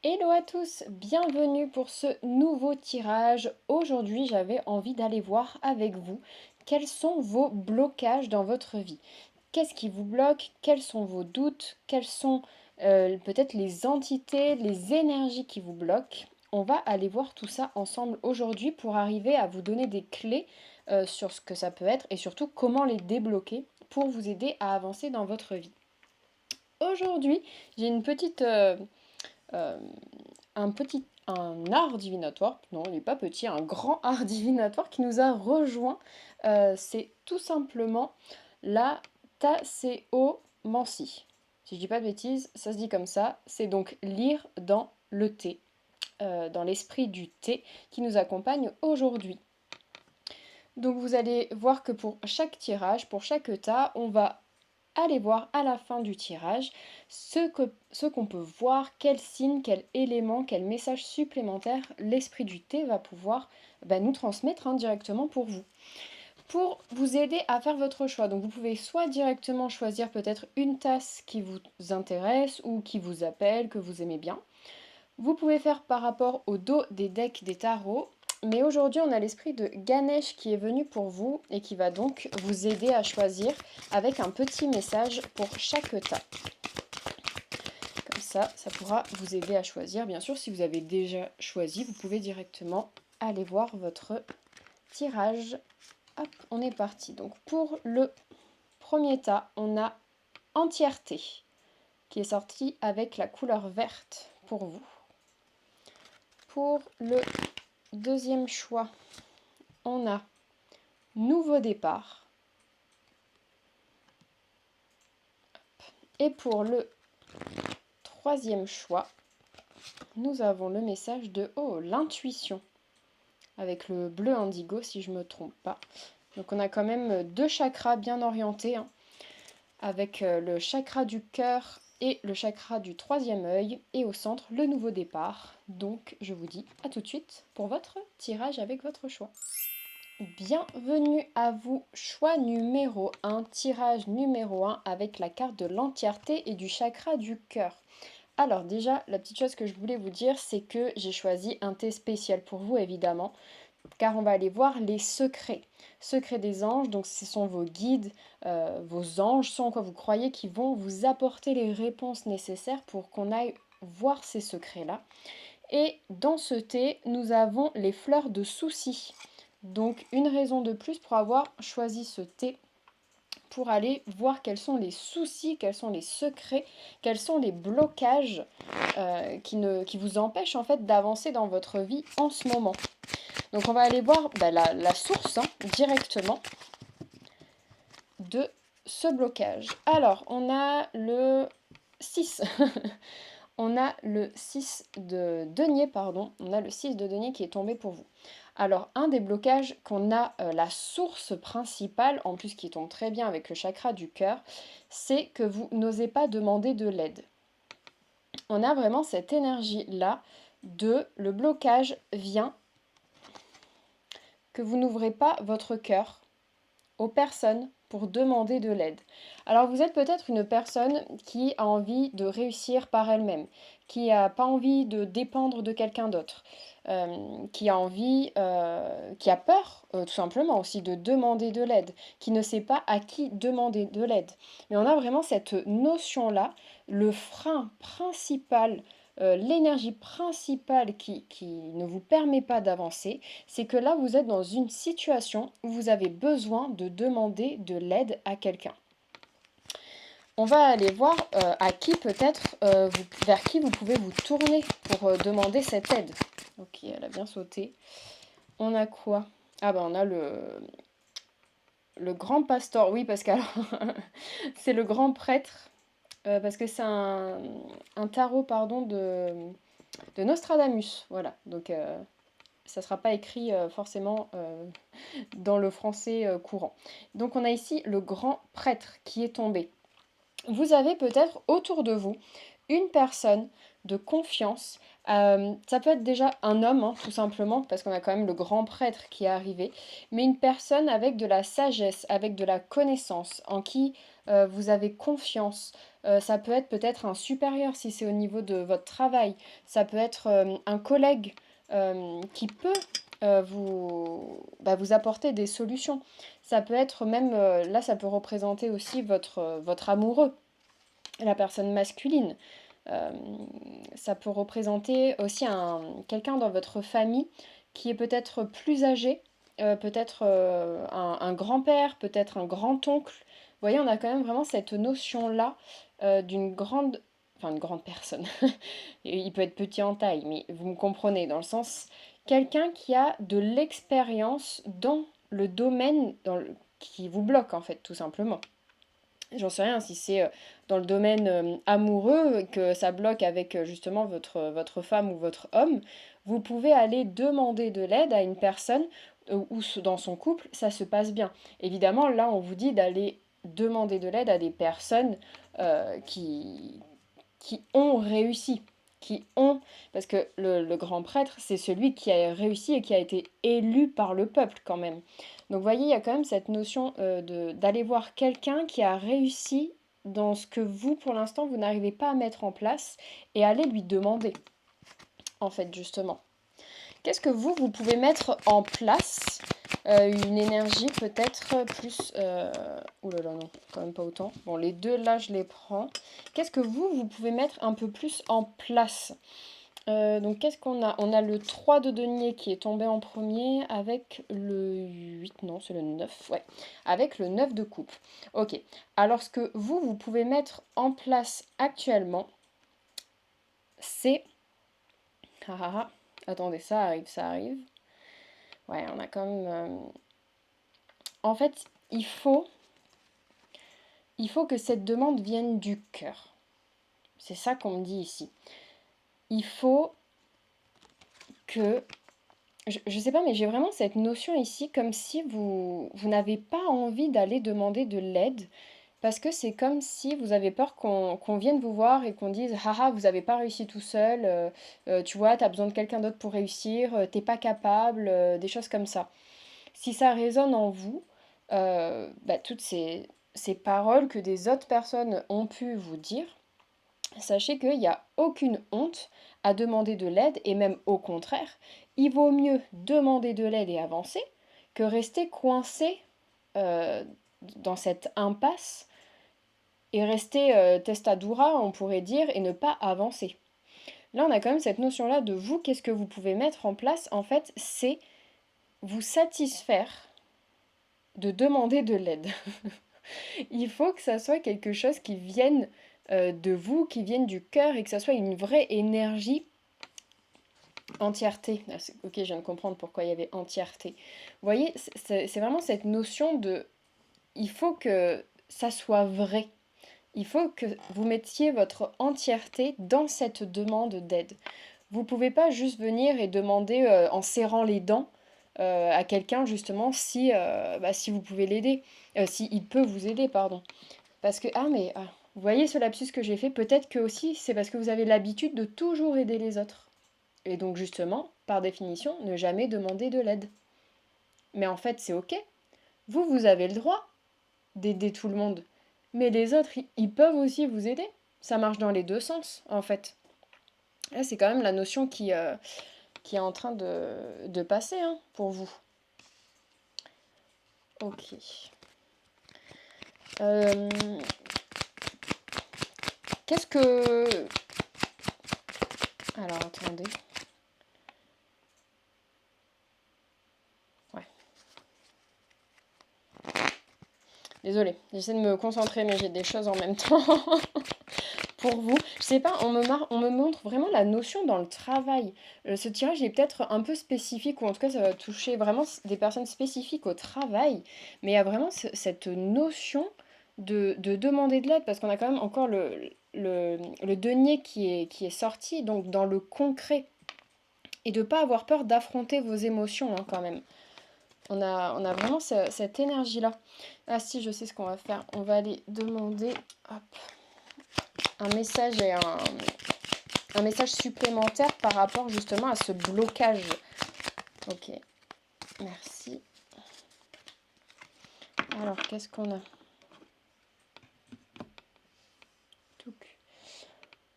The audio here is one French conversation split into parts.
Hello à tous, bienvenue pour ce nouveau tirage. Aujourd'hui, j'avais envie d'aller voir avec vous quels sont vos blocages dans votre vie. Qu'est-ce qui vous bloque? Quels sont vos doutes? Quelles sont peut-être les entités, les énergies qui vous bloquent? On va aller voir tout ça ensemble aujourd'hui pour arriver à vous donner des clés sur ce que ça peut être et surtout comment les débloquer pour vous aider à avancer dans votre vie. Aujourd'hui, j'ai une petite euh, un art divinatoire, non il n'est pas petit, un grand art divinatoire qui nous a rejoint. C'est tout simplement la tasséomancie. Si je dis pas de bêtises, ça se dit comme ça. C'est donc lire dans le thé, dans l'esprit du thé qui nous accompagne aujourd'hui. Donc vous allez voir que pour chaque tirage, pour chaque tas, on va aller voir à la fin du tirage ce qu'on peut voir, quel signe, quel élément, quel message supplémentaire l'esprit du thé va pouvoir nous transmettre directement pour vous. Pour vous aider à faire votre choix, donc vous pouvez soit directement choisir peut-être une tasse qui vous intéresse ou qui vous appelle, que vous aimez bien. Vous pouvez faire par rapport au dos des decks des tarots. Mais aujourd'hui, on a l'esprit de Ganesh qui est venu pour vous et qui va donc vous aider à choisir avec un petit message pour chaque tas. Comme ça pourra vous aider à choisir. Bien sûr, si vous avez déjà choisi, vous pouvez directement aller voir votre tirage. Hop, on est parti. Donc pour le premier tas, on a Entièreté qui est sorti avec la couleur verte pour vous. Pour le deuxième choix, on a Nouveau départ. Et pour le troisième choix, nous avons le message de l'intuition, avec le bleu indigo si je ne me trompe pas. Donc on a quand même deux chakras bien orientés, avec le chakra du cœur et le chakra du troisième œil, et au centre le nouveau départ. Donc je vous dis à tout de suite pour votre tirage avec votre choix. Bienvenue à vous, choix numéro 1, tirage numéro 1 avec la carte de l'entièreté et du chakra du cœur. Alors déjà, la petite chose que je voulais vous dire, c'est que j'ai choisi un thé spécial pour vous évidemment, car on va aller voir les secrets. Secrets des anges, donc ce sont vos guides, vos anges, ceux en quoi vous croyez qui vont vous apporter les réponses nécessaires pour qu'on aille voir ces secrets-là. Et dans ce thé, nous avons les fleurs de souci. Donc une raison de plus pour avoir choisi ce thé, pour aller voir quels sont les soucis, quels sont les secrets, quels sont les blocages qui vous empêchent en fait d'avancer dans votre vie en ce moment. Donc on va aller voir la source directement de ce blocage. Alors on a le 6. On a le 6 de denier, pardon. On a le 6 de denier qui est tombé pour vous. Alors, un des blocages qu'on a, la source principale, en plus qui tombe très bien avec le chakra du cœur, c'est que vous n'osez pas demander de l'aide. On a vraiment cette énergie-là de le blocage vient que vous n'ouvrez pas votre cœur aux personnes pour demander de l'aide. Alors vous êtes peut-être une personne qui a envie de réussir par elle-même, qui n'a pas envie de dépendre de quelqu'un d'autre, qui a envie, qui a peur tout simplement aussi de demander de l'aide, qui ne sait pas à qui demander de l'aide. Mais on a vraiment cette notion-là, le frein principal, l'énergie principale qui ne vous permet pas d'avancer, c'est que là, vous êtes dans une situation où vous avez besoin de demander de l'aide à quelqu'un. On va aller voir à qui peut-être, vers qui vous pouvez vous tourner pour demander cette aide. Ok, elle a bien sauté. On a quoi? Ah ben on a le grand pasteur, oui parce que c'est le grand prêtre, parce que c'est un tarot pardon de Nostradamus, voilà, donc ça ne sera pas écrit forcément dans le français courant. Donc on a ici le grand prêtre qui est tombé. Vous avez peut-être autour de vous une personne de confiance. Ça peut être déjà un homme, tout simplement, parce qu'on a quand même le grand prêtre qui est arrivé, mais une personne avec de la sagesse, avec de la connaissance, en qui vous avez confiance, Ça peut être peut-être un supérieur si c'est au niveau de votre travail. Ça peut être un collègue qui peut vous apporter des solutions. Ça peut être même, là, ça peut représenter aussi votre amoureux, la personne masculine. Euh, Ça peut représenter aussi quelqu'un dans votre famille qui est peut-être plus âgé, peut-être un grand-père, peut-être un grand-oncle. Vous voyez, on a quand même vraiment cette notion-là d'une grande, enfin une grande personne. Il peut être petit en taille, mais vous me comprenez, dans le sens, quelqu'un qui a de l'expérience dans le domaine qui vous bloque, en fait, tout simplement. J'en sais rien, si c'est dans le domaine amoureux que ça bloque avec justement votre femme ou votre homme, vous pouvez aller demander de l'aide à une personne où dans son couple ça se passe bien. Évidemment, là on vous dit d'aller demander de l'aide à des personnes qui ont réussi, qui ont... Parce que le grand prêtre, c'est celui qui a réussi et qui a été élu par le peuple quand même. Donc vous voyez, il y a quand même cette notion d'aller voir quelqu'un qui a réussi dans ce que vous, pour l'instant, vous n'arrivez pas à mettre en place et aller lui demander, en fait, justement. Qu'est-ce que vous pouvez mettre en place une énergie peut-être plus... Ouh là là, non, quand même pas autant. Bon, les deux, là, je les prends. Qu'est-ce que vous pouvez mettre un peu plus en place? Donc, qu'est-ce qu'on a? On a le 3 de denier qui est tombé en premier avec le 8, non, c'est le 9, ouais. Avec le 9 de coupe. Ok. Alors, ce que vous pouvez mettre en place actuellement, c'est... Ah, ah, ah. Attendez, ça arrive, ça arrive. Ouais, on a quand même... En fait, il faut que cette demande vienne du cœur. C'est ça qu'on me dit ici. Il faut que... Je sais pas, mais j'ai vraiment cette notion ici comme si vous n'avez pas envie d'aller demander de l'aide parce que c'est comme si vous avez peur qu'on vienne vous voir et qu'on dise haha, vous n'avez pas réussi tout seul, tu vois, tu as besoin de quelqu'un d'autre pour réussir, t'es pas capable, des choses comme ça. Si ça résonne en vous, toutes ces paroles que des autres personnes ont pu vous dire, sachez qu'il n'y a aucune honte à demander de l'aide et même au contraire, il vaut mieux demander de l'aide et avancer que rester coincé euh, dans cette impasse et rester testadura, on pourrait dire, et ne pas avancer. Là, on a quand même cette notion-là de vous, qu'est-ce que vous pouvez mettre en place? En fait, c'est vous satisfaire de demander de l'aide. Il faut que ça soit quelque chose qui vienne de vous, qui vienne du cœur et que ça soit une vraie énergie entièreté. Ah, ok, je viens de comprendre pourquoi il y avait entièreté. Vous voyez, c'est vraiment cette notion de... Il faut que ça soit vrai. Il faut que vous mettiez votre entièreté dans cette demande d'aide. Vous ne pouvez pas juste venir et demander en serrant les dents à quelqu'un justement si vous pouvez l'aider, si il peut vous aider, pardon. Parce que, vous voyez ce lapsus que j'ai fait, peut-être que aussi c'est parce que vous avez l'habitude de toujours aider les autres. Et donc justement, par définition, ne jamais demander de l'aide. Mais en fait, c'est ok. Vous avez le droit d'aider tout le monde. Mais les autres, ils peuvent aussi vous aider. Ça marche dans les deux sens, en fait. Là, c'est quand même la notion qui est en train de passer hein, pour vous. Ok. Qu'est-ce que... Alors, attendez. Ouais. Désolée, j'essaie de me concentrer, mais j'ai des choses en même temps. Pour vous, je sais pas, on me montre vraiment la notion dans le travail. Ce tirage est peut-être un peu spécifique, ou en tout cas ça va toucher vraiment des personnes spécifiques au travail, mais il y a vraiment cette notion de demander de l'aide, parce qu'on a quand même encore le denier qui est sorti, donc dans le concret, et de ne pas avoir peur d'affronter vos émotions hein, quand même. On a vraiment cette énergie-là. Ah si, je sais ce qu'on va faire. On va aller demander hop, un message et un message supplémentaire par rapport justement à ce blocage. Ok, merci. Alors, qu'est-ce qu'on a?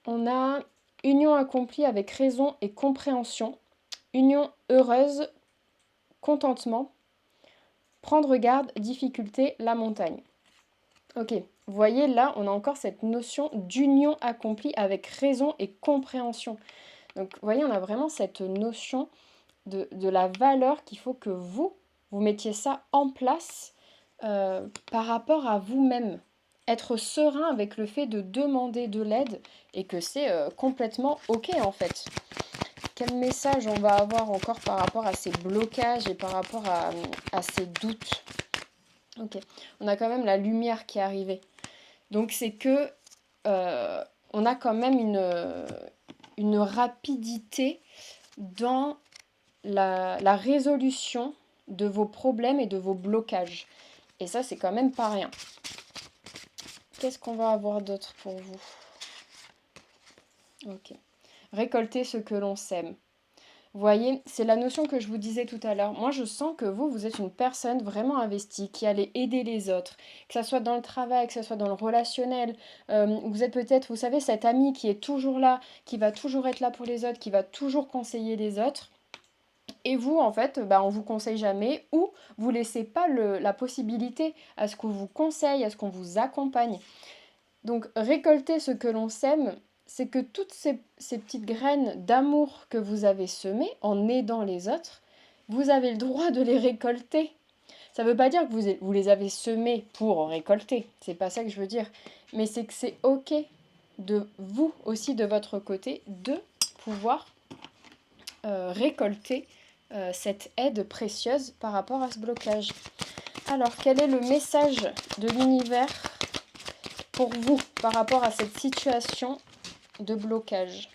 On a union accomplie avec raison et compréhension, union heureuse, contentement, prendre garde, difficulté, la montagne. Ok, vous voyez là, on a encore cette notion d'union accomplie avec raison et compréhension. Donc, vous voyez, on a vraiment cette notion de la valeur qu'il faut que vous mettiez ça en place par rapport à vous-même. Être serein avec le fait de demander de l'aide et que c'est complètement ok en fait. Quel message on va avoir encore par rapport à ces blocages et par rapport à ces doutes? Ok, on a quand même la lumière qui est arrivée. Donc c'est que on a quand même une rapidité dans la résolution de vos problèmes et de vos blocages. Et ça, c'est quand même pas rien. Qu'est-ce qu'on va avoir d'autre pour vous? Ok. Récolter ce que l'on sème. Vous voyez, c'est la notion que je vous disais tout à l'heure. Moi, je sens que vous êtes une personne vraiment investie, qui allait aider les autres, que ce soit dans le travail, que ce soit dans le relationnel. Vous êtes peut-être, vous savez, cette amie qui est toujours là, qui va toujours être là pour les autres, qui va toujours conseiller les autres. Et vous, en fait, on vous conseille jamais ou vous laissez pas la possibilité à ce qu'on vous conseille, à ce qu'on vous accompagne. Donc, récolter ce que l'on sème, c'est que toutes ces petites graines d'amour que vous avez semées en aidant les autres, vous avez le droit de les récolter. Ça ne veut pas dire que vous les avez semées pour récolter, c'est pas ça que je veux dire. Mais c'est que c'est ok de vous aussi, de votre côté, de pouvoir récolter cette aide précieuse par rapport à ce blocage. Alors, quel est le message de l'univers pour vous par rapport à cette situation de blocage?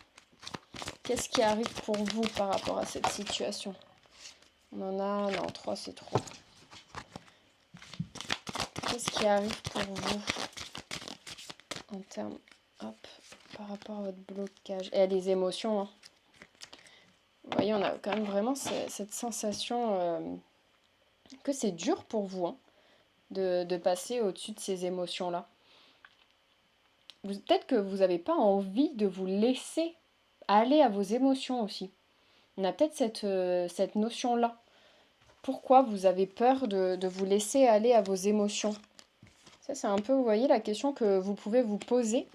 Qu'est-ce qui arrive pour vous par rapport à cette situation? On en a... Non, 3 c'est trop. Qu'est-ce qui arrive pour vous en termes... Hop, par rapport à votre blocage? Et les émotions, hein. Vous voyez, on a quand même vraiment cette sensation que c'est dur pour vous, hein, de passer au-dessus de ces émotions-là. Peut-être que vous n'avez pas envie de vous laisser aller à vos émotions aussi. On a peut-être cette notion-là. Pourquoi vous avez peur de vous laisser aller à vos émotions? Ça, c'est un peu, vous voyez, la question que vous pouvez vous poser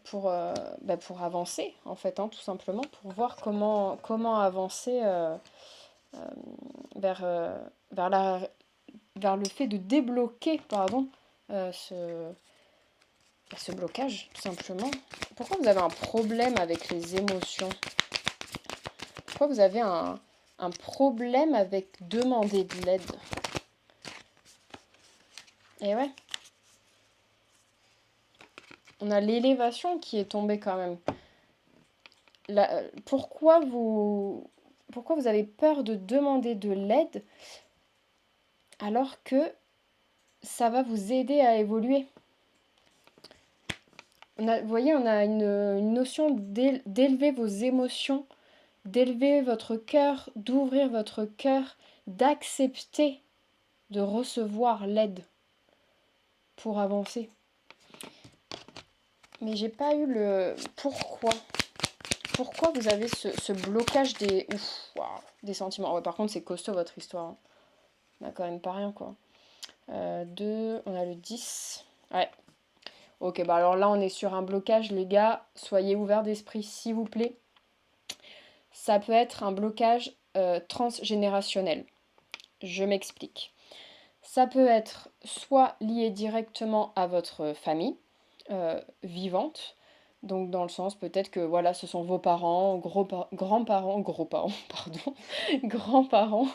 pour avancer, en fait, hein, tout simplement, pour voir comment avancer vers, vers le fait de débloquer, ce blocage, tout simplement. Pourquoi vous avez un problème avec les émotions? Pourquoi vous avez un problème avec demander de l'aide? Et ouais. On a l'élévation qui est tombée quand même. Pourquoi vous avez peur de demander de l'aide alors que ça va vous aider à évoluer? Vous voyez, on a une notion d'élever vos émotions, d'élever votre cœur, d'ouvrir votre cœur, d'accepter de recevoir l'aide pour avancer. Mais j'ai pas eu le pourquoi. Pourquoi vous avez ce blocage des sentiments? Ouais, par contre, c'est costaud votre histoire, hein. On a quand même pas rien, quoi. 2, on a le 10. Ouais. Ok, alors là, on est sur un blocage, les gars. Soyez ouverts d'esprit, s'il vous plaît. Ça peut être un blocage transgénérationnel. Je m'explique. Ça peut être soit lié directement à votre famille vivante, donc dans le sens peut-être que voilà, ce sont vos parents, grands-parents, pardon, grands-parents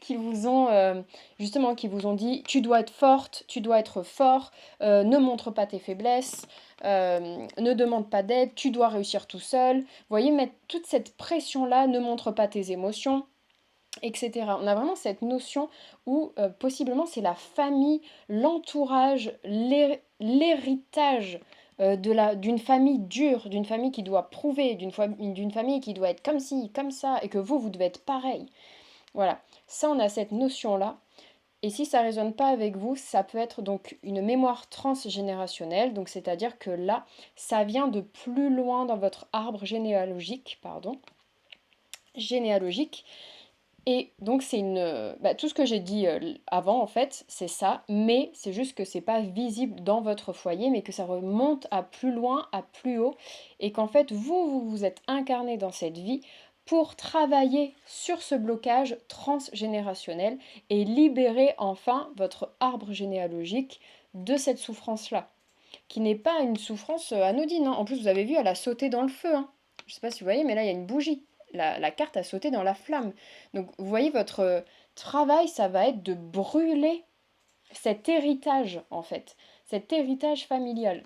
qui vous ont justement qui vous ont dit tu dois être forte, tu dois être fort, ne montre pas tes faiblesses, ne demande pas d'aide, tu dois réussir tout seul. Vous voyez, mettre toute cette pression-là, ne montre pas tes émotions, etc. On a vraiment cette notion où possiblement c'est la famille, l'entourage, l'héritage d'une famille dure, d'une famille qui doit prouver, d'une famille qui doit être comme ci, comme ça, et que vous devez être pareil. Voilà, ça on a cette notion-là. Et si ça ne résonne pas avec vous, ça peut être donc une mémoire transgénérationnelle, donc c'est-à-dire que là, ça vient de plus loin dans votre arbre généalogique, généalogique. Et donc c'est tout ce que j'ai dit avant en fait, c'est ça, mais c'est juste que c'est pas visible dans votre foyer, mais que ça remonte à plus loin, à plus haut, et qu'en fait vous vous êtes incarné dans cette vie pour travailler sur ce blocage transgénérationnel et libérer enfin votre arbre généalogique de cette souffrance-là, qui n'est pas une souffrance anodine, hein. En plus, vous avez vu, elle a sauté dans le feu, hein. Je ne sais pas si vous voyez, mais là, il y a une bougie. La carte a sauté dans la flamme. Donc, vous voyez, votre travail, ça va être de brûler cet héritage, en fait. Cet héritage familial.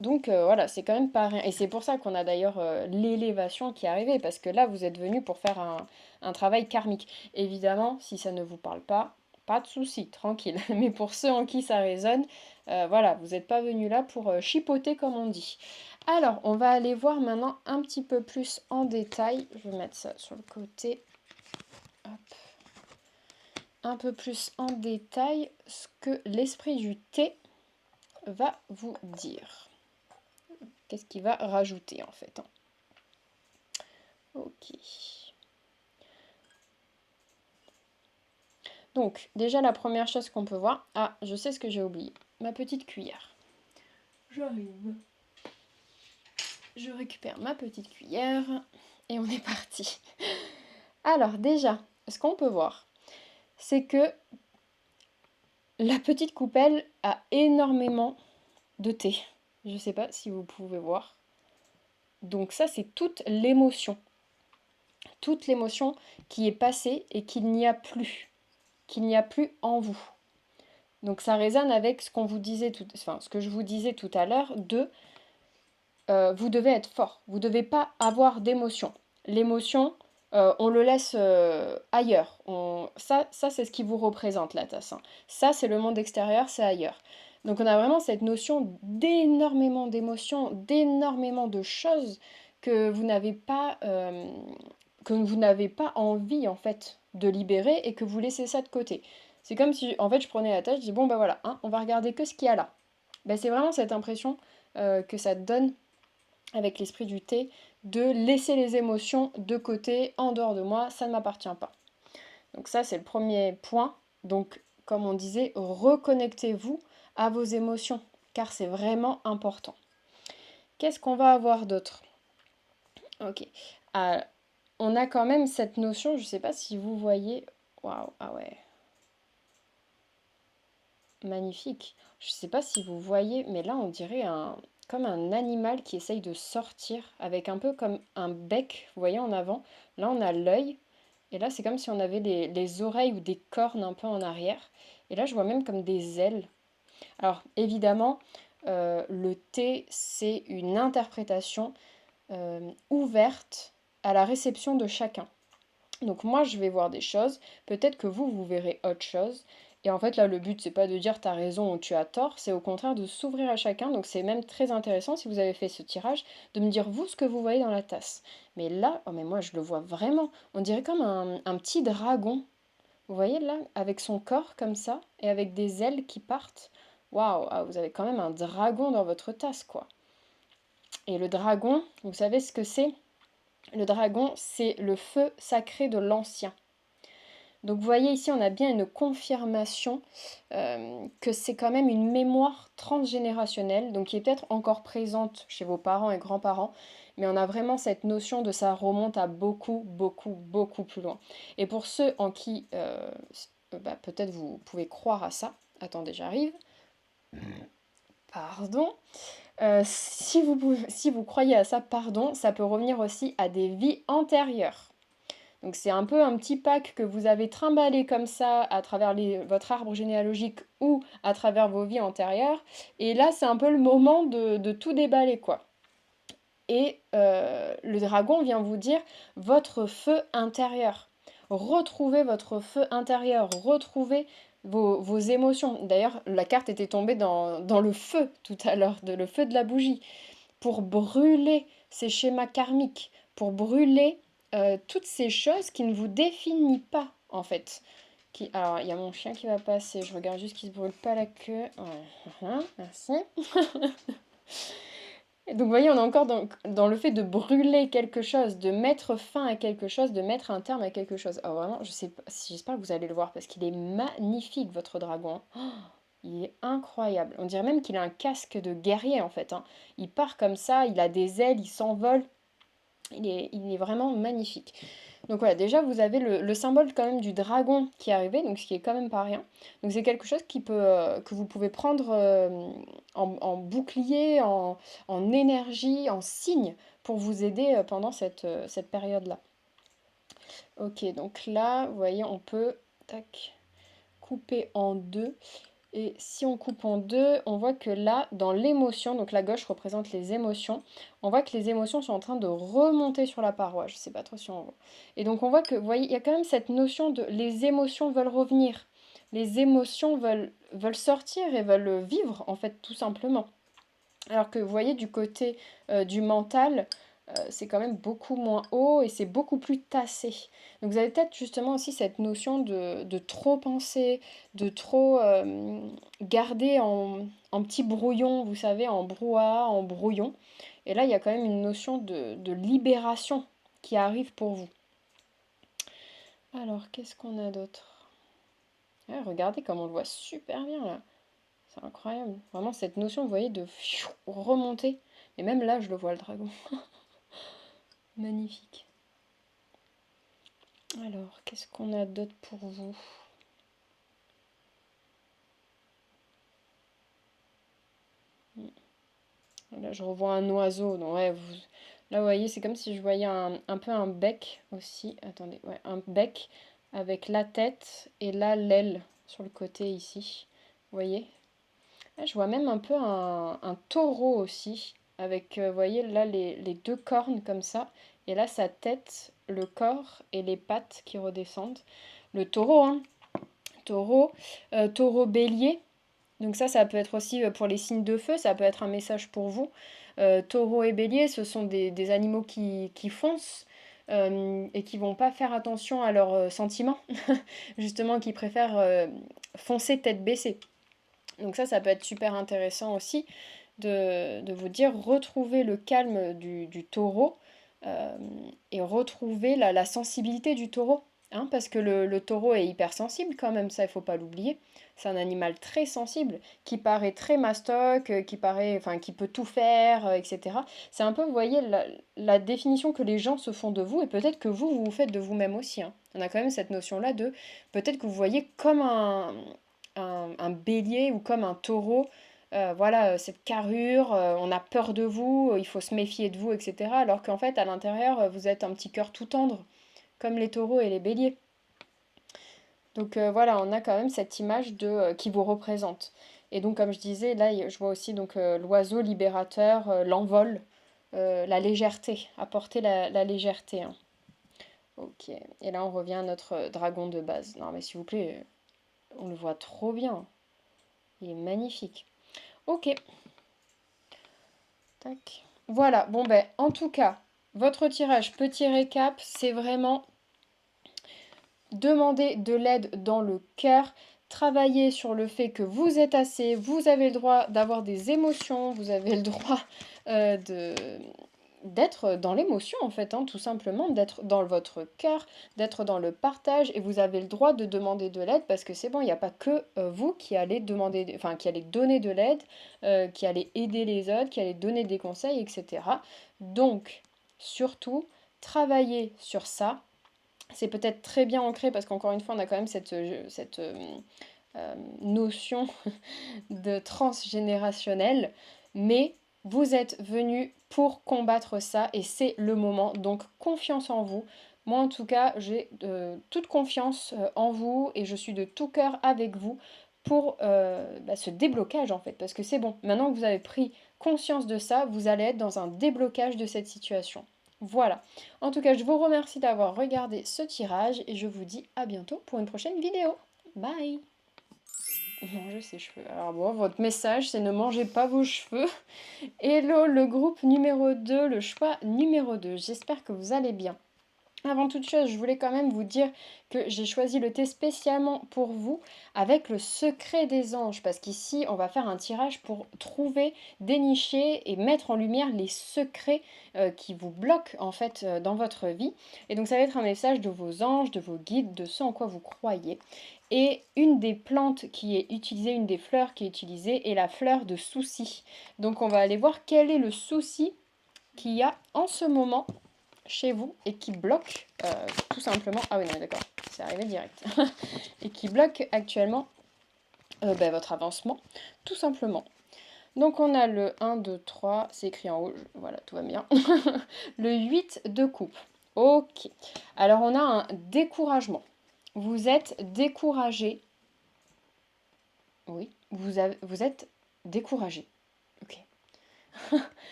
Donc, voilà, c'est quand même pas rien. Et c'est pour ça qu'on a d'ailleurs l'élévation qui est arrivée, parce que là, vous êtes venu pour faire un travail karmique. Évidemment, si ça ne vous parle pas de souci, tranquille. Mais pour ceux en qui ça résonne, voilà, vous n'êtes pas venu là pour chipoter, comme on dit. Alors, on va aller voir maintenant un petit peu plus en détail. Je vais mettre ça sur le côté. Hop. Un peu plus en détail ce que l'esprit du thé va vous dire. Qu'est-ce qu'il va rajouter en fait, hein. Ok. Donc, déjà la première chose qu'on peut voir. Ah, je sais ce que j'ai oublié. Ma petite cuillère. J'arrive. Je récupère ma petite cuillère et on est parti. Alors déjà, ce qu'on peut voir, c'est que la petite coupelle a énormément de thé. Je ne sais pas si vous pouvez voir. Donc ça, c'est toute l'émotion. Toute l'émotion qui est passée et qu'il n'y a plus. Qu'il n'y a plus en vous. Donc ça résonne avec ce qu'on vous disait ce que je vous disais tout à l'heure de vous devez être fort. Vous ne devez pas avoir d'émotion. L'émotion, on le laisse ailleurs. Ça c'est ce qui vous représente la tasse, hein. Ça, c'est le monde extérieur, c'est ailleurs. Donc on a vraiment cette notion d'énormément d'émotions, d'énormément de choses que vous n'avez pas, envie en fait de libérer et que vous laissez ça de côté. C'est comme si en fait je prenais la tâche, je dis bon bah voilà, hein, on va regarder que ce qu'il y a là. Ben, c'est vraiment cette impression que ça donne avec l'esprit du thé, de laisser les émotions de côté, en dehors de moi, ça ne m'appartient pas. Donc ça, c'est le premier point. Donc, comme on disait, reconnectez-vous à vos émotions, car c'est vraiment important. Qu'est-ce qu'on va avoir d'autre? Ok. On a quand même cette notion, je ne sais pas si vous voyez... Waouh, ah ouais. Magnifique. Je ne sais pas si vous voyez, mais là, on dirait comme un animal qui essaye de sortir, avec un peu comme un bec, vous voyez, en avant. Là, on a l'œil, et là, c'est comme si on avait les oreilles ou des cornes un peu en arrière. Et là, je vois même comme des ailes. Alors, évidemment, le thé, c'est une interprétation ouverte à la réception de chacun. Donc moi, je vais voir des choses, peut-être que vous verrez autre chose. Et en fait, là, le but, c'est pas de dire t'as raison ou tu as tort, c'est au contraire de s'ouvrir à chacun. Donc c'est même très intéressant, si vous avez fait ce tirage, de me dire vous ce que vous voyez dans la tasse. Mais là, oh mais moi, je le vois vraiment. On dirait comme un petit dragon. Vous voyez là, avec son corps comme ça, et avec des ailes qui partent. Waouh, ah, vous avez quand même un dragon dans votre tasse, quoi. Et le dragon, vous savez ce que c'est? Le dragon, c'est le feu sacré de l'ancien. Donc vous voyez ici, on a bien une confirmation que c'est quand même une mémoire transgénérationnelle, donc qui est peut-être encore présente chez vos parents et grands-parents, mais on a vraiment cette notion de ça remonte à beaucoup, beaucoup, beaucoup plus loin. Et pour ceux en qui peut-être vous pouvez croire à ça, attendez, j'arrive. Pardon. Si vous croyez à ça, pardon, ça peut revenir aussi à des vies antérieures. Donc c'est un peu un petit pack que vous avez trimballé comme ça à travers votre arbre généalogique ou à travers vos vies antérieures. Et là, c'est un peu le moment de tout déballer, quoi. Et le dragon vient vous dire votre feu intérieur. Retrouvez votre feu intérieur, retrouvez vos émotions. D'ailleurs, la carte était tombée dans le feu tout à l'heure, le feu de la bougie, pour brûler ces schémas karmiques, pour brûler toutes ces choses qui ne vous définissent pas, en fait, Alors, il y a mon chien qui va passer. Je regarde juste qu'il ne se brûle pas la queue. Ouais, merci. Et donc, vous voyez, on est encore dans le fait de brûler quelque chose, de mettre fin à quelque chose, de mettre un terme à quelque chose. Alors, vraiment, je sais pas, j'espère que vous allez le voir parce qu'il est magnifique, votre dragon. Oh, il est incroyable. On dirait même qu'il a un casque de guerrier, en fait, hein. Il part comme ça, il a des ailes, il s'envole. Il est vraiment magnifique. Donc voilà, déjà vous avez le symbole quand même du dragon qui est arrivé, donc ce qui est quand même pas rien. Donc c'est quelque chose que vous pouvez prendre en bouclier, en énergie, en signe pour vous aider pendant cette période-là. Ok, donc là, vous voyez, on peut tac, couper en deux. Et si on coupe en deux, on voit que là, dans l'émotion, donc la gauche représente les émotions, on voit que les émotions sont en train de remonter sur la paroi. Je ne sais pas trop si on voit. Et donc on voit que, vous voyez, il y a quand même cette notion de les émotions veulent revenir. Les émotions veulent sortir et veulent vivre, en fait, tout simplement. Alors que vous voyez, du côté du mental, c'est quand même beaucoup moins haut et c'est beaucoup plus tassé. Donc vous avez peut-être justement aussi cette notion de trop penser, de trop garder en petit brouillon, vous savez, en brouhaha, en brouillon. Et là, il y a quand même une notion de libération qui arrive pour vous. Alors, qu'est-ce qu'on a d'autre? Ouais, regardez comme on le voit super bien là. C'est incroyable. Vraiment, cette notion, vous voyez, de remonter. Et même là, je le vois, le dragon. Magnifique. Alors, qu'est-ce qu'on a d'autre pour vous? Là, je revois un oiseau. Donc, ouais, là, vous voyez, c'est comme si je voyais un peu un bec aussi. Attendez, ouais, un bec avec la tête et là, l'aile sur le côté ici. Vous voyez? Là, je vois même un peu un taureau aussi. Avec, vous voyez, là, les deux cornes comme ça. Et là, sa tête, le corps et les pattes qui redescendent. Le taureau, hein. Taureau, taureau bélier. Donc ça peut être aussi pour les signes de feu, ça peut être un message pour vous. Taureau et bélier, ce sont des animaux qui foncent et qui vont pas faire attention à leurs sentiments, justement, qui préfèrent foncer tête baissée. Donc ça peut être super intéressant aussi de vous dire retrouver le calme du taureau euh, et retrouver la sensibilité du taureau. Hein, parce que le taureau est hypersensible quand même, ça il faut pas l'oublier. C'est un animal très sensible, qui paraît très mastoc, qui peut tout faire, etc. C'est un peu, vous voyez, la définition que les gens se font de vous, et peut-être que vous vous faites de vous-même aussi. Hein. On a quand même cette notion-là de, peut-être que vous voyez comme un bélier ou comme un taureau, voilà, cette carrure, on a peur de vous, il faut se méfier de vous, etc. Alors qu'en fait, à l'intérieur, vous êtes un petit cœur tout tendre, comme les taureaux et les béliers. Donc voilà, on a quand même cette image qui vous représente. Et donc, comme je disais, là, je vois aussi donc l'oiseau libérateur, l'envol, la légèreté, apporter la légèreté. Hein. Ok, et là, on revient à notre dragon de base. Non, mais s'il vous plaît, on le voit trop bien. Il est magnifique. Ok. Tac. Voilà, bon ben, en tout cas, votre tirage, petit récap, c'est vraiment demander de l'aide dans le cœur, travailler sur le fait que vous êtes assez, vous avez le droit d'avoir des émotions, vous avez le droit de d'être dans l'émotion en fait, hein, tout simplement, d'être dans votre cœur, d'être dans le partage et vous avez le droit de demander de l'aide parce que c'est bon, il n'y a pas que vous qui allez demander, enfin qui allez donner de l'aide, qui allez aider les autres, qui allez donner des conseils, etc. Donc, surtout, travaillez sur ça. C'est peut-être très bien ancré parce qu'encore une fois, on a quand même cette notion de transgénérationnel, mais vous êtes venu pour combattre ça et c'est le moment. Donc confiance en vous. Moi en tout cas, j'ai toute confiance en vous et je suis de tout cœur avec vous pour ce déblocage en fait. Parce que c'est bon, maintenant que vous avez pris conscience de ça, vous allez être dans un déblocage de cette situation. Voilà. En tout cas, je vous remercie d'avoir regardé ce tirage et je vous dis à bientôt pour une prochaine vidéo. Bye! Manger ses cheveux. Alors bon, votre message, c'est ne mangez pas vos cheveux. Hello, le groupe numéro 2, le choix numéro 2. J'espère que vous allez bien. Avant toute chose, je voulais quand même vous dire que j'ai choisi le thé spécialement pour vous avec le secret des anges, parce qu'ici, on va faire un tirage pour trouver, dénicher et mettre en lumière les secrets qui vous bloquent en fait dans votre vie. Et donc ça va être un message de vos anges, de vos guides, de ce en quoi vous croyez. Et une des plantes qui est utilisée, une des fleurs qui est utilisée est la fleur de souci. Donc on va aller voir quel est le souci qu'il y a en ce moment chez vous et qui bloque tout simplement... Ah oui, non, d'accord, c'est arrivé direct. Et qui bloque actuellement votre avancement, tout simplement. Donc on a le 1, 2, 3, c'est écrit en haut, voilà, tout va bien. Le 8 de coupe. Ok. Alors on a un découragement. Vous êtes découragé. Oui, vous êtes découragé. Ok.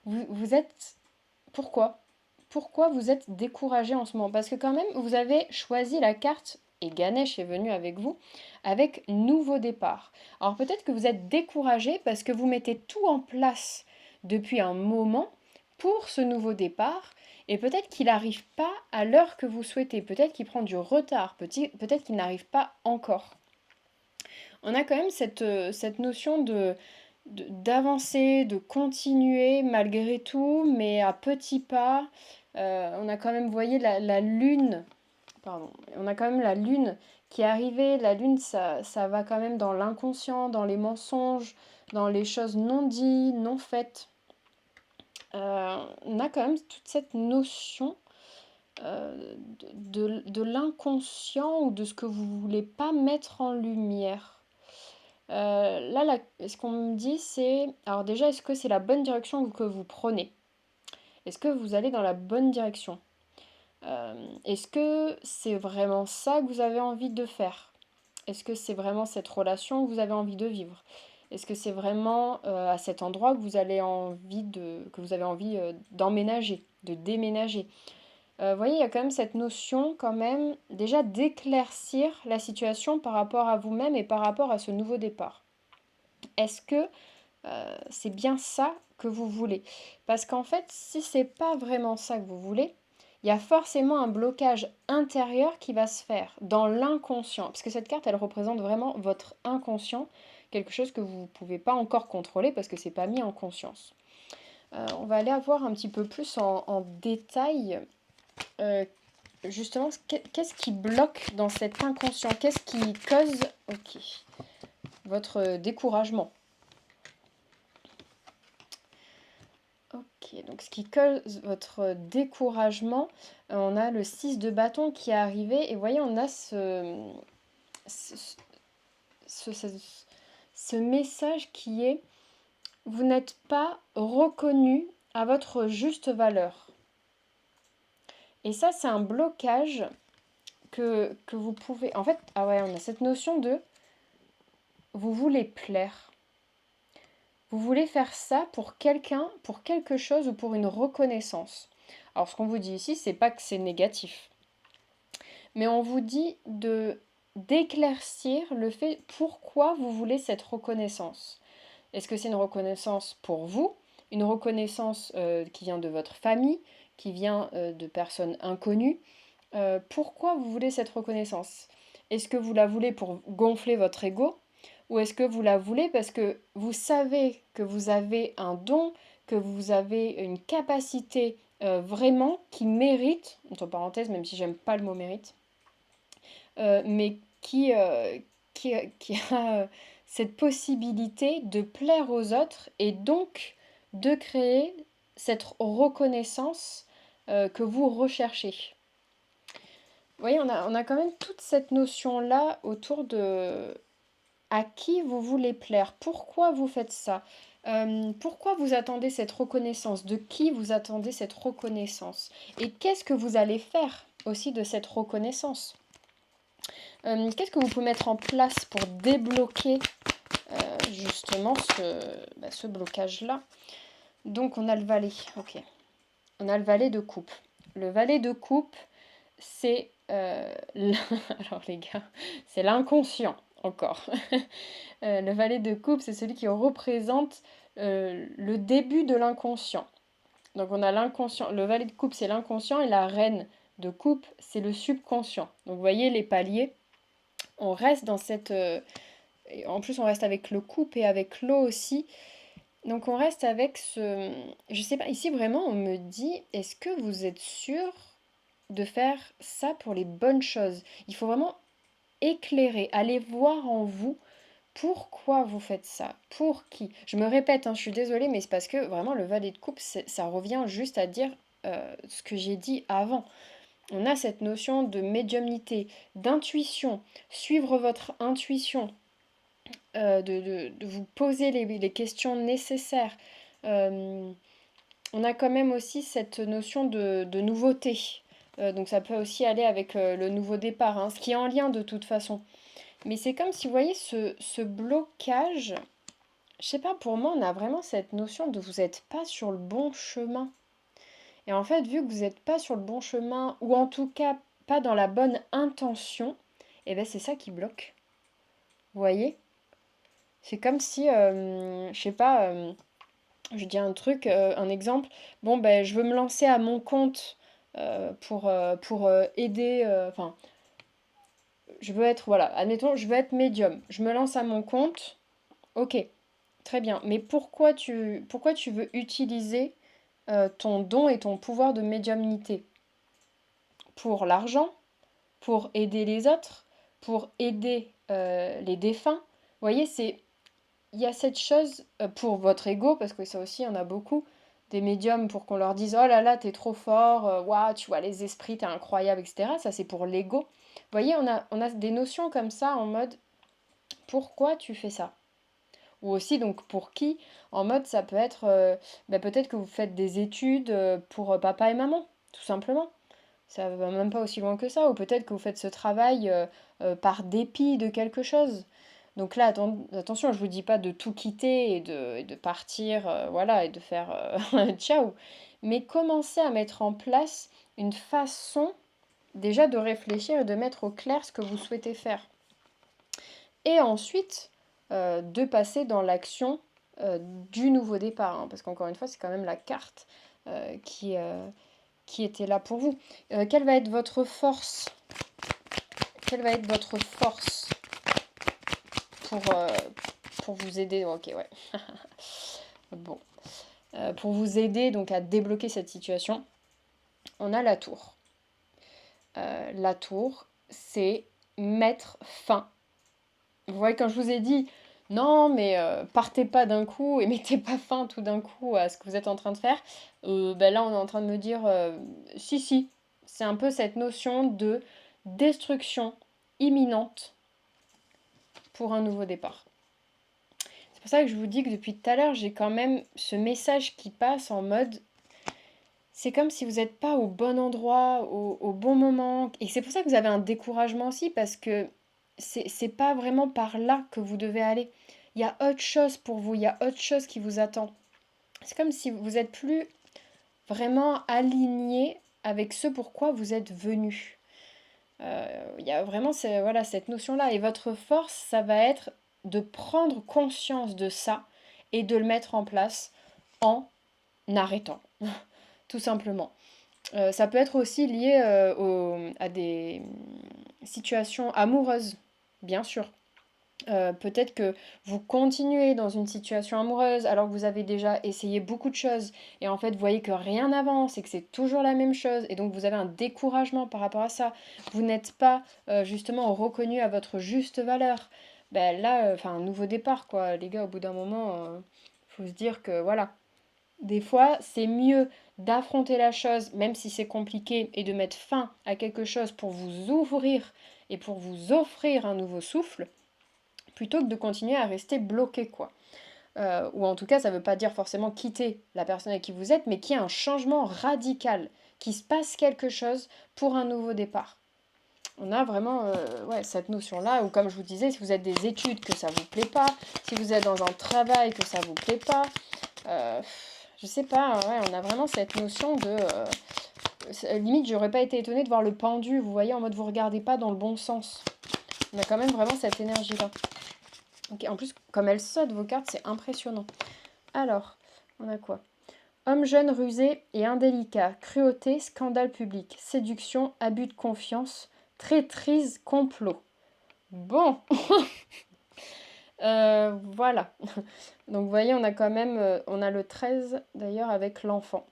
Vous êtes... Pourquoi? Pourquoi vous êtes découragé en ce moment? Parce que quand même, vous avez choisi la carte, et Ganesh est venu avec vous, avec nouveau départ. Alors peut-être que vous êtes découragé parce que vous mettez tout en place depuis un moment pour ce nouveau départ, et peut-être qu'il n'arrive pas à l'heure que vous souhaitez, peut-être qu'il prend du retard, peut-être qu'il n'arrive pas encore. On a quand même cette notion d'avancer, de continuer malgré tout, mais à petits pas. On a quand même, vous voyez, la lune, pardon, on a quand même la lune qui est arrivée. La lune, ça va quand même dans l'inconscient, dans les mensonges, dans les choses non dites, non faites. On a quand même toute cette notion de l'inconscient ou de ce que vous voulez pas mettre en lumière. Ce qu'on me dit, c'est... Alors déjà, est-ce que c'est la bonne direction que vous prenez? Est-ce que vous allez dans la bonne direction? Est-ce que c'est vraiment ça que vous avez envie de faire? Est-ce que c'est vraiment cette relation que vous avez envie de vivre? Est-ce que c'est vraiment à cet endroit que vous avez envie d'emménager, de déménager? Vous voyez, il y a quand même cette notion, quand même, déjà d'éclaircir la situation par rapport à vous-même et par rapport à ce nouveau départ. Est-ce que c'est bien ça que vous voulez? Parce qu'en fait, si c'est pas vraiment ça que vous voulez, il y a forcément un blocage intérieur qui va se faire dans l'inconscient. Parce que cette carte, elle représente vraiment votre inconscient, quelque chose que vous ne pouvez pas encore contrôler parce que c'est pas mis en conscience. On va aller voir un petit peu plus en détail justement qu'est-ce qui bloque dans cet inconscient, qu'est-ce qui cause votre découragement. Ok, donc ce qui cause votre découragement, on a le 6 de bâton qui est arrivé, et vous voyez, on a ce, ce, ce- ce message qui est, vous n'êtes pas reconnu à votre juste valeur. Et ça, c'est un blocage que vous pouvez... En fait, ah ouais, on a cette notion de, vous voulez plaire. Vous voulez faire ça pour quelqu'un, pour quelque chose ou pour une reconnaissance. Alors ce qu'on vous dit ici, c'est pas que c'est négatif, mais on vous dit d'éclaircir le fait pourquoi vous voulez cette reconnaissance. Est-ce que c'est une reconnaissance pour vous, une reconnaissance qui vient de votre famille, qui vient de personnes inconnues? Pourquoi vous voulez cette reconnaissance? Est-ce que vous la voulez pour gonfler votre ego? Ou est-ce que vous la voulez parce que vous savez que vous avez un don, que vous avez une capacité vraiment qui mérite, entre parenthèses, même si j'aime pas le mot mérite, mais qui a cette possibilité de plaire aux autres et donc de créer cette reconnaissance que vous recherchez. Vous voyez, on a quand même toute cette notion-là autour de à qui vous voulez plaire, pourquoi vous faites ça, pourquoi vous attendez cette reconnaissance, de qui vous attendez cette reconnaissance, et qu'est-ce que vous allez faire aussi de cette reconnaissance. Qu'est-ce que vous pouvez mettre en place pour débloquer justement ce blocage-là. Donc on a le valet, ok. On a le valet de coupe. Le valet de coupe, c'est... Alors les gars, c'est l'inconscient encore. Le valet de coupe, c'est celui qui représente le début de l'inconscient. Donc on a l'inconscient, le valet de coupe c'est l'inconscient et la reine de coupe, c'est le subconscient. Donc vous voyez les paliers, on reste dans cette... et en plus on reste avec le couple et avec l'eau aussi. Donc on reste avec ce... Je sais pas, ici vraiment on me dit, est-ce que vous êtes sûr de faire ça pour les bonnes choses? Il faut vraiment éclairer, aller voir en vous pourquoi vous faites ça, pour qui. Je me répète, hein, je suis désolée, mais c'est parce que vraiment le valet de coupe, ça revient juste à dire ce que j'ai dit avant. On a cette notion de médiumnité, d'intuition, suivre votre intuition, de vous poser les questions nécessaires. On a quand même aussi cette notion de nouveauté. Donc ça peut aussi aller avec le nouveau départ, hein, ce qui est en lien de toute façon. Mais c'est comme si vous voyez ce blocage, je sais pas, pour moi on a vraiment cette notion de vous n'êtes pas sur le bon chemin. Et en fait, vu que vous n'êtes pas sur le bon chemin, ou en tout cas pas dans la bonne intention, et ben c'est ça qui bloque. Vous voyez? C'est comme si, je sais pas, je dis un truc, un exemple. Bon, ben, je veux me lancer à mon compte pour aider. Enfin, je veux être, voilà, admettons, je veux être médium. Je me lance à mon compte. Ok, très bien. Mais pourquoi tu veux utiliser ton don et ton pouvoir de médiumnité? Pour l'argent? Pour aider les autres? Pour aider les défunts? Vous voyez, il y a cette chose pour votre ego, parce que ça aussi, il y en a beaucoup, des médiums pour qu'on leur dise oh là là, t'es trop fort, waouh, tu vois les esprits, t'es incroyable, etc. Ça, c'est pour l'ego. Vous voyez, on a des notions comme ça en mode pourquoi tu fais ça? Ou aussi, donc, pour qui? En mode, ça peut être peut-être que vous faites des études pour papa et maman, tout simplement. Ça va même pas aussi loin que ça. Ou peut-être que vous faites ce travail par dépit de quelque chose. Donc là, attention, je vous dis pas de tout quitter et de partir, voilà, et de faire ciao. Mais commencez à mettre en place une façon déjà de réfléchir et de mettre au clair ce que vous souhaitez faire. Et ensuite, de passer dans l'action du nouveau départ. Hein, parce qu'encore une fois, c'est quand même la carte qui était là pour vous. Quelle va être votre force? Quelle va être votre force pour, euh, pour vous aider? Ok, ouais. Bon. Pour vous aider donc à débloquer cette situation, on a la tour. La tour, c'est mettre fin. Vous voyez, quand je vous ai dit, non, mais partez pas d'un coup et mettez pas fin tout d'un coup à ce que vous êtes en train de faire, là, on est en train de me dire, si, si, c'est un peu cette notion de destruction imminente pour un nouveau départ. C'est pour ça que je vous dis que depuis tout à l'heure, j'ai quand même ce message qui passe en mode, c'est comme si vous n'êtes pas au bon endroit, au bon moment. Et c'est pour ça que vous avez un découragement aussi, parce que c'est pas vraiment par là que vous devez aller. Il y a autre chose pour vous, il y a autre chose qui vous attend. C'est comme si vous n'êtes plus vraiment aligné avec ce pourquoi vous êtes venu. Il y a vraiment voilà, cette notion-là. Et votre force, ça va être de prendre conscience de ça et de le mettre en place en arrêtant, tout simplement. Ça peut être aussi lié à des situations amoureuses, bien sûr. Peut-être que vous continuez dans une situation amoureuse alors que vous avez déjà essayé beaucoup de choses et en fait vous voyez que rien n'avance et que c'est toujours la même chose et donc vous avez un découragement par rapport à ça. Vous n'êtes pas justement reconnu à votre juste valeur. Ben là, enfin un nouveau départ quoi, les gars, au bout d'un moment, faut se dire que voilà, des fois, c'est mieux d'affronter la chose, même si c'est compliqué, et de mettre fin à quelque chose pour vous ouvrir et pour vous offrir un nouveau souffle, plutôt que de continuer à rester bloqué, quoi. Ou en tout cas, ça ne veut pas dire forcément quitter la personne avec qui vous êtes, mais qu'il y ait un changement radical, qu'il se passe quelque chose pour un nouveau départ. On a vraiment ouais, cette notion-là, où comme je vous disais, si vous êtes des études que ça vous plaît pas, si vous êtes dans un travail que ça vous plaît pas, je sais pas, ouais, on a vraiment cette notion de... limite, j'aurais pas été étonnée de voir le pendu, vous voyez, en mode vous regardez pas dans le bon sens. On a quand même vraiment cette énergie-là. Okay, en plus, comme elles sautent, vos cartes, c'est impressionnant. Alors, on a quoi? Homme jeune, rusé et indélicat, cruauté, scandale public, séduction, abus de confiance, traîtrise, complot. Bon, voilà. Donc vous voyez, on a quand même, on a le 13 d'ailleurs avec l'enfant.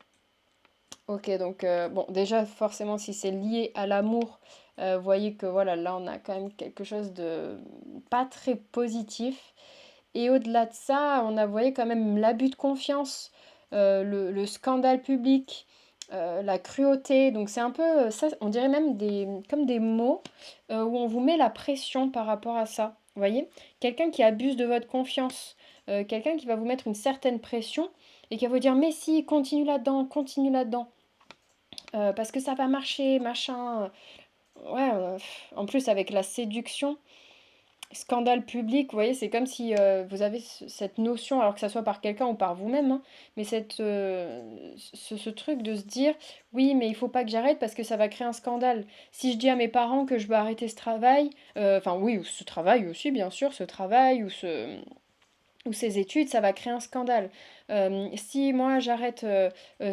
Ok, donc bon, déjà forcément si c'est lié à l'amour, vous voyez que voilà, là on a quand même quelque chose de pas très positif. Et au-delà de ça, on a, vous voyez, quand même l'abus de confiance, le scandale public, la cruauté. Donc c'est un peu, ça, on dirait même comme des mots où on vous met la pression par rapport à ça. Vous voyez? Quelqu'un qui abuse de votre confiance, quelqu'un qui va vous mettre une certaine pression et qui va vous dire, mais si, continue là-dedans, parce que ça va marcher, machin. Ouais, en plus avec la séduction. Scandale public, vous voyez, c'est comme si vous avez cette notion, alors que ça soit par quelqu'un ou par vous-même, hein, mais ce truc de se dire, oui, mais il faut pas que j'arrête parce que ça va créer un scandale. Si je dis à mes parents que je veux arrêter ce travail, enfin oui, ou ce travail aussi, bien sûr, ce travail ou ces études, ça va créer un scandale. Si moi j'arrête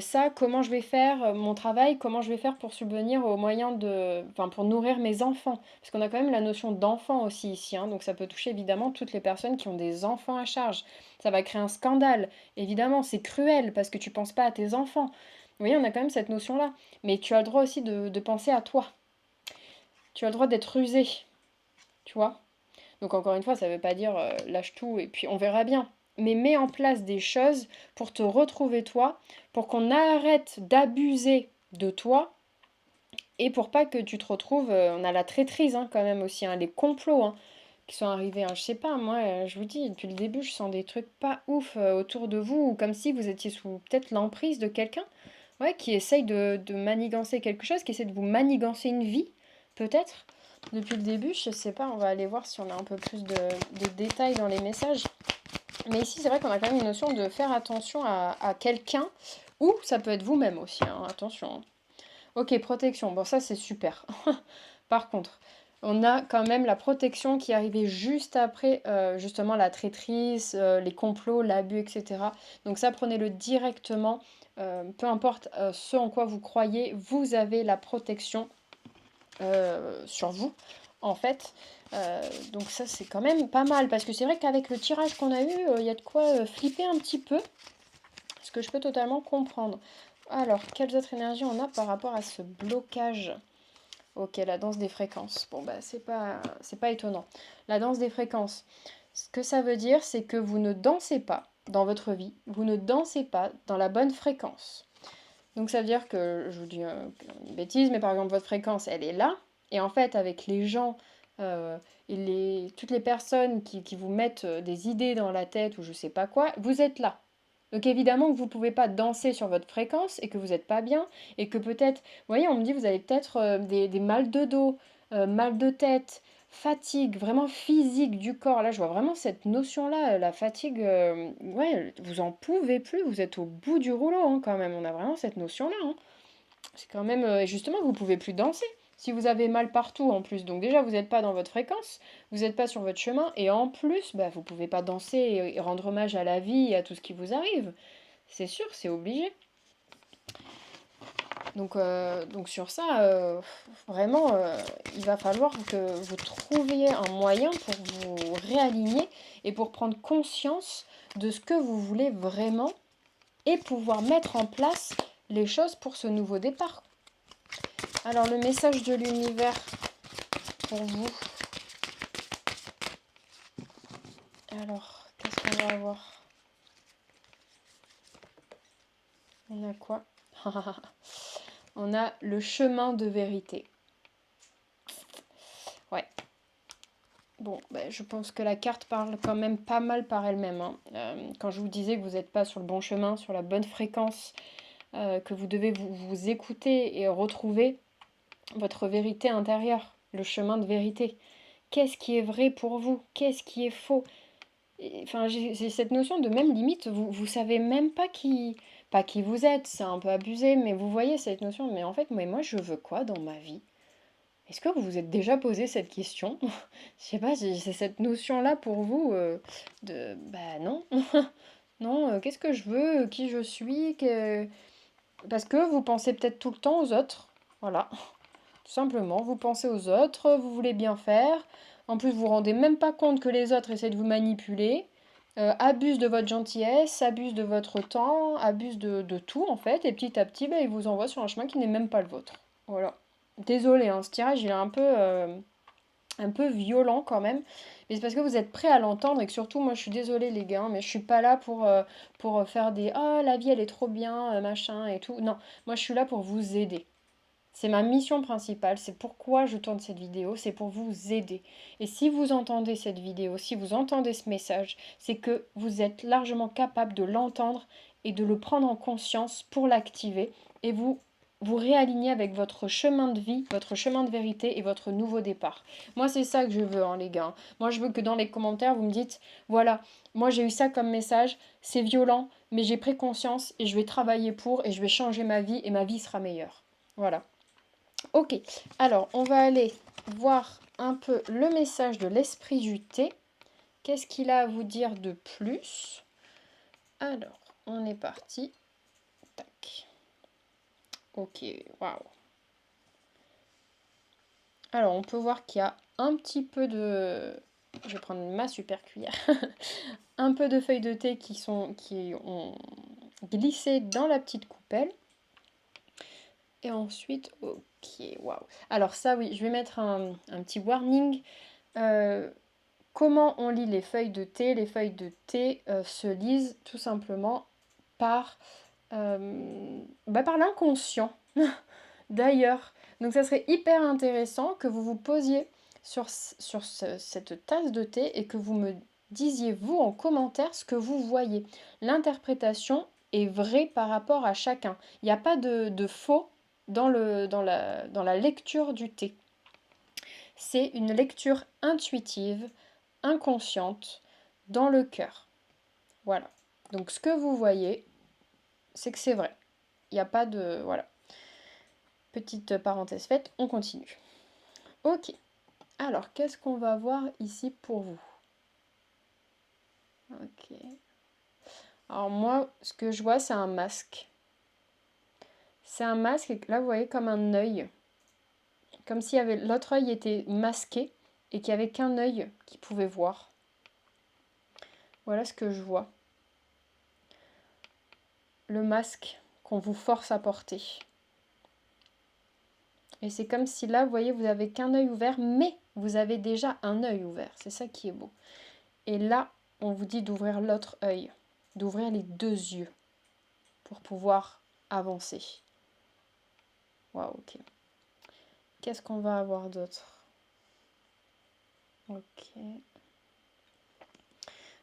ça, comment je vais faire mon travail, comment je vais faire pour subvenir aux moyens de, enfin pour nourrir mes enfants, parce qu'on a quand même la notion d'enfant aussi ici, hein, donc ça peut toucher évidemment toutes les personnes qui ont des enfants à charge. Ça va créer un scandale, évidemment, c'est cruel parce que tu penses pas à tes enfants. Vous voyez, on a quand même cette notion-là, mais tu as le droit aussi de penser à toi. Tu as le droit d'être rusé, tu vois. Donc encore une fois, ça ne veut pas dire lâche tout et puis on verra bien. Mais mets en place des choses pour te retrouver toi, pour qu'on arrête d'abuser de toi et pour pas que tu te retrouves. On a la traîtrise hein, quand même aussi, hein, les complots hein, qui sont arrivés. Hein. Je sais pas, moi, je vous dis, depuis le début, je sens des trucs pas ouf autour de vous, ou comme si vous étiez sous peut-être l'emprise de quelqu'un ouais, qui essaye de manigancer quelque chose, qui essaie de vous manigancer une vie, peut-être. Depuis le début, je sais pas, on va aller voir si on a un peu plus de détails dans les messages. Mais ici, c'est vrai qu'on a quand même une notion de faire attention à quelqu'un, ou ça peut être vous-même aussi, hein, attention. Hein. Ok, protection, bon ça c'est super. Par contre, on a quand même la protection qui est arrivée juste après justement la traîtrise, les complots, l'abus, etc. Donc ça, prenez-le directement. Peu importe ce en quoi vous croyez, vous avez la protection sur vous, en fait. Donc ça, c'est quand même pas mal, parce que c'est vrai qu'avec le tirage qu'on a eu, il y a de quoi flipper un petit peu, ce que je peux totalement comprendre. Alors, quelles autres énergies on a par rapport à ce blocage? Ok, la danse des fréquences. Bon, bah, c'est pas étonnant. La danse des fréquences. Ce que ça veut dire, c'est que vous ne dansez pas dans votre vie, vous ne dansez pas dans la bonne fréquence. Donc ça veut dire que, je vous dis une bêtise, mais par exemple votre fréquence, elle est là, et en fait avec les gens et toutes les personnes qui vous mettent des idées dans la tête ou je sais pas quoi, vous êtes là. Donc évidemment que vous ne pouvez pas danser sur votre fréquence et que vous n'êtes pas bien et que peut-être, vous voyez, on me dit vous avez peut-être des mal de dos, mal de tête, fatigue vraiment physique du corps. Là, je vois vraiment cette notion-là, la fatigue, ouais, vous en pouvez plus, vous êtes au bout du rouleau hein, quand même. On a vraiment cette notion-là. Hein. C'est quand même, justement, vous pouvez plus danser. Si vous avez mal partout en plus, donc déjà vous n'êtes pas dans votre fréquence, vous n'êtes pas sur votre chemin, et en plus, bah, vous pouvez pas danser et rendre hommage à la vie et à tout ce qui vous arrive. C'est sûr, c'est obligé. Donc sur ça, vraiment, il va falloir que vous trouviez un moyen pour vous réaligner et pour prendre conscience de ce que vous voulez vraiment et pouvoir mettre en place les choses pour ce nouveau départ. Alors le message de l'univers pour vous. Alors, qu'est-ce qu'on va avoir? On a quoi? On a le chemin de vérité. Ouais. Bon, bah, je pense que la carte parle quand même pas mal par elle-même. Hein. Quand je vous disais que vous n'êtes pas sur le bon chemin, sur la bonne fréquence, que vous devez vous écouter et retrouver votre vérité intérieure, le chemin de vérité. Qu'est-ce qui est vrai pour vous? Qu'est-ce qui est faux? Enfin, j'ai cette notion de même limite, vous savez même pas qui vous êtes, c'est un peu abusé, mais vous voyez cette notion, mais en fait, moi je veux quoi dans ma vie? Est-ce que vous vous êtes déjà posé cette question? Je sais pas, c'est cette notion-là pour vous bah non. Non, qu'est-ce que je veux, qui je suis, parce que vous pensez peut-être tout le temps aux autres. Voilà, tout simplement. Vous pensez aux autres, vous voulez bien faire. En plus, vous vous rendez même pas compte que les autres essaient de vous manipuler, abusent de votre gentillesse, abusent de votre temps, abusent de tout en fait. Et petit à petit, bah, ils vous envoient sur un chemin qui n'est même pas le vôtre. Voilà. Désolée, hein, ce tirage, il est un peu violent quand même. Mais c'est parce que vous êtes prêts à l'entendre et que surtout, moi je suis désolée les gars, mais je suis pas là pour faire des «Ah, la vie elle est trop bien, machin et tout». Non, moi je suis là pour vous aider. C'est ma mission principale, c'est pourquoi je tourne cette vidéo, c'est pour vous aider. Et si vous entendez cette vidéo, si vous entendez ce message, c'est que vous êtes largement capable de l'entendre et de le prendre en conscience pour l'activer et vous réaligner avec votre chemin de vie, votre chemin de vérité et votre nouveau départ. Moi, c'est ça que je veux, hein, les gars. Moi, je veux que dans les commentaires, vous me dites, voilà, moi j'ai eu ça comme message, c'est violent, mais j'ai pris conscience et je vais travailler pour et je vais changer ma vie et ma vie sera meilleure. Voilà. Ok, alors on va aller voir un peu le message de l'esprit du thé. Qu'est-ce qu'il a à vous dire de plus? Alors, on est parti. Tac. Ok, waouh. Alors, on peut voir qu'il y a un petit peu de... Je vais prendre ma super cuillère. Un peu de feuilles de thé qui ont glissé dans la petite coupelle. Et ensuite, ok, waouh. Alors ça, oui, je vais mettre un petit warning. Euh, Comment on lit les feuilles de thé? Les feuilles de thé se lisent tout simplement par, par l'inconscient, d'ailleurs. Donc ça serait hyper intéressant que vous vous posiez sur cette tasse de thé et que vous me disiez, vous, en commentaire, ce que vous voyez. L'interprétation est vraie par rapport à chacun. Il n'y a pas de faux dans la lecture du thé. C'est une lecture intuitive, inconsciente, dans le cœur. Voilà. Donc ce que vous voyez, c'est que c'est vrai. Il n'y a pas de... Voilà. Petite parenthèse faite, on continue. Ok. Alors, qu'est-ce qu'on va voir ici pour vous? Ok. Alors moi, ce que je vois, c'est un masque. C'est un masque, et là, vous voyez comme un œil. Comme si l'autre œil était masqué et qu'il n'y avait qu'un œil qui pouvait voir. Voilà ce que je vois. Le masque qu'on vous force à porter. Et c'est comme si là, vous voyez, vous avez qu'un œil ouvert, mais vous avez déjà un œil ouvert. C'est ça qui est beau. Et là, on vous dit d'ouvrir l'autre œil, d'ouvrir les deux yeux pour pouvoir avancer. Waouh, ok. Qu'est-ce qu'on va avoir d'autre? Ok. Vous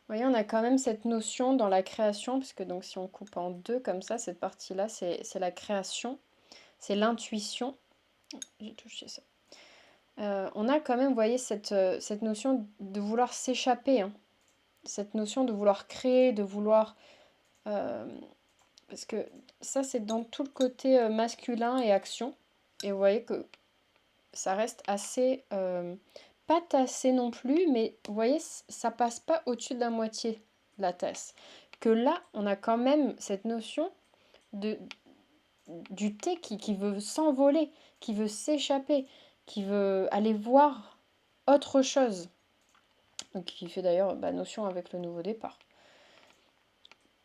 voyez, on a quand même cette notion dans la création, puisque donc si on coupe en deux comme ça, cette partie-là, c'est la création, c'est l'intuition. J'ai touché ça. On a quand même, vous voyez, cette notion de vouloir s'échapper, hein. Cette notion de vouloir créer, de vouloir... parce que ça, c'est dans tout le côté masculin et action. Et vous voyez que ça reste assez... pas tassé non plus, mais vous voyez, ça passe pas au-dessus de la moitié de la tasse. Que là, on a quand même cette notion du thé qui veut s'envoler, qui veut s'échapper, qui veut aller voir autre chose. Donc, qui fait d'ailleurs notion avec le nouveau départ.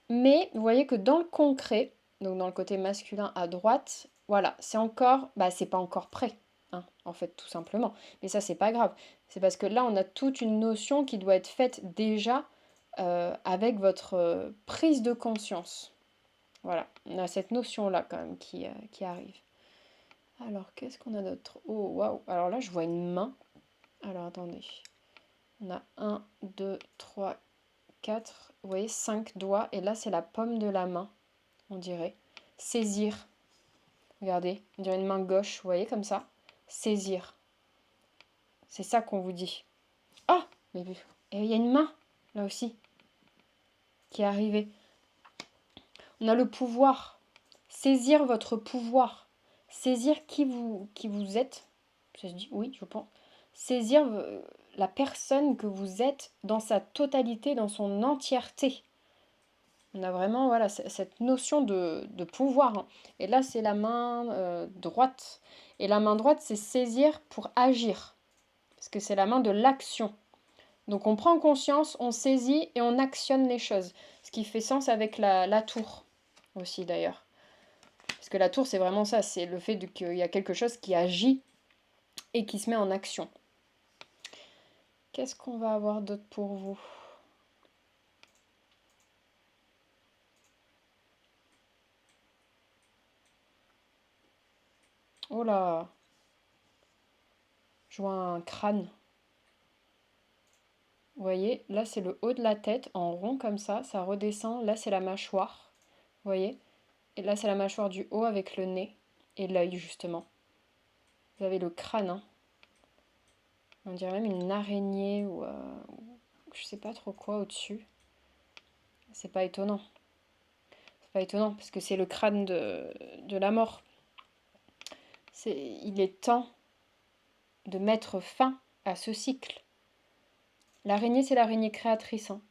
Mais vous voyez que dans le concret, donc dans le côté masculin à droite, voilà, c'est encore, c'est pas encore prêt, hein, en fait, tout simplement. Mais ça, c'est pas grave. C'est parce que là, on a toute une notion qui doit être faite déjà avec votre prise de conscience. Voilà, on a cette notion-là quand même qui arrive. Alors, qu'est-ce qu'on a d'autre? Oh, waouh! Alors là, je vois une main. Alors, attendez. On a 1, 2, 3, 4, vous voyez, 5 doigts. Et là, c'est la paume de la main, on dirait. Saisir. Regardez, on dirait une main gauche, vous voyez, comme ça. Saisir. C'est ça qu'on vous dit. Ah! Mais il y a une main, là aussi, qui est arrivée. On a le pouvoir. Saisir votre pouvoir. Saisir qui vous êtes. Ça se dit? Oui, je pense. Saisir la personne que vous êtes dans sa totalité, dans son entièreté. On a vraiment voilà, cette notion de pouvoir, hein. Et là, c'est la main droite. Et la main droite, c'est saisir pour agir. Parce que c'est la main de l'action. Donc on prend conscience, on saisit et on actionne les choses. Ce qui fait sens avec la tour aussi d'ailleurs. Parce que la tour, c'est vraiment ça. C'est le fait qu'il y a quelque chose qui agit et qui se met en action. Qu'est-ce qu'on va avoir d'autre pour vous? Oh là, je vois un crâne. Vous voyez, là c'est le haut de la tête en rond comme ça redescend. Là c'est la mâchoire, vous voyez. Et là c'est la mâchoire du haut avec le nez et l'œil justement. Vous avez le crâne, hein. On dirait même une araignée ou je sais pas trop quoi au-dessus. C'est pas étonnant. C'est pas étonnant parce que c'est le crâne de la mort. Il est temps de mettre fin à ce cycle. L'araignée, c'est l'araignée créatrice, hein.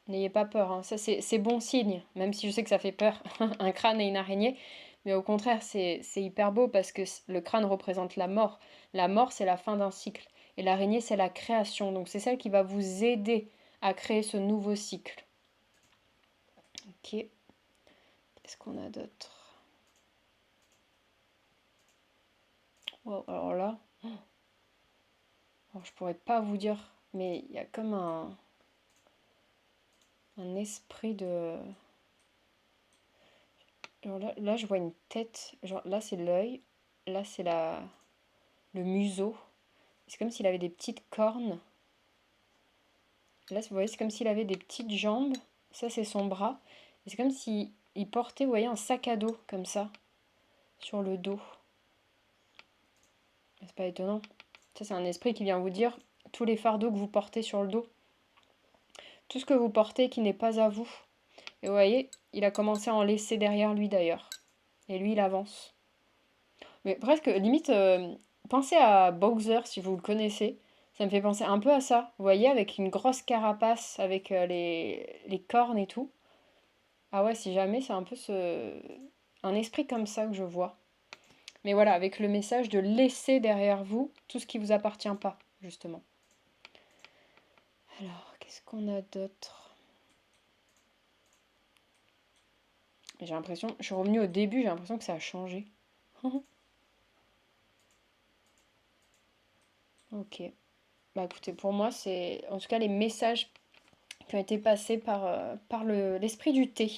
N'ayez pas peur, hein. Ça c'est bon signe, même si je sais que ça fait peur, un crâne et une araignée. Mais au contraire, c'est hyper beau parce que le crâne représente la mort. La mort, c'est la fin d'un cycle. Et l'araignée, c'est la création. Donc c'est celle qui va vous aider à créer ce nouveau cycle. Ok. Qu'est-ce qu'on a d'autre? Oh, alors là, alors je pourrais pas vous dire, mais il y a comme un esprit de... Genre là, je vois une tête. Genre là, c'est l'œil. Là, c'est le museau. C'est comme s'il avait des petites cornes. Là, vous voyez, c'est comme s'il avait des petites jambes. Ça, c'est son bras. Et c'est comme s'il portait, vous voyez, un sac à dos, comme ça, sur le dos. C'est pas étonnant. Ça, c'est un esprit qui vient vous dire tous les fardeaux que vous portez sur le dos. Tout ce que vous portez qui n'est pas à vous. Et vous voyez, il a commencé à en laisser derrière lui, d'ailleurs. Et lui, il avance. Mais presque, limite, pensez à Bowser, si vous le connaissez. Ça me fait penser un peu à ça. Vous voyez, avec une grosse carapace, avec les cornes et tout. Ah ouais, si jamais, c'est un peu un esprit comme ça que je vois. Mais voilà, avec le message de laisser derrière vous tout ce qui vous appartient pas, justement. Alors, qu'est-ce qu'on a d'autre? J'ai l'impression, je suis revenue au début, j'ai l'impression que ça a changé. Ok. Bah écoutez, pour moi, c'est en tout cas les messages qui ont été passés par l'esprit du thé.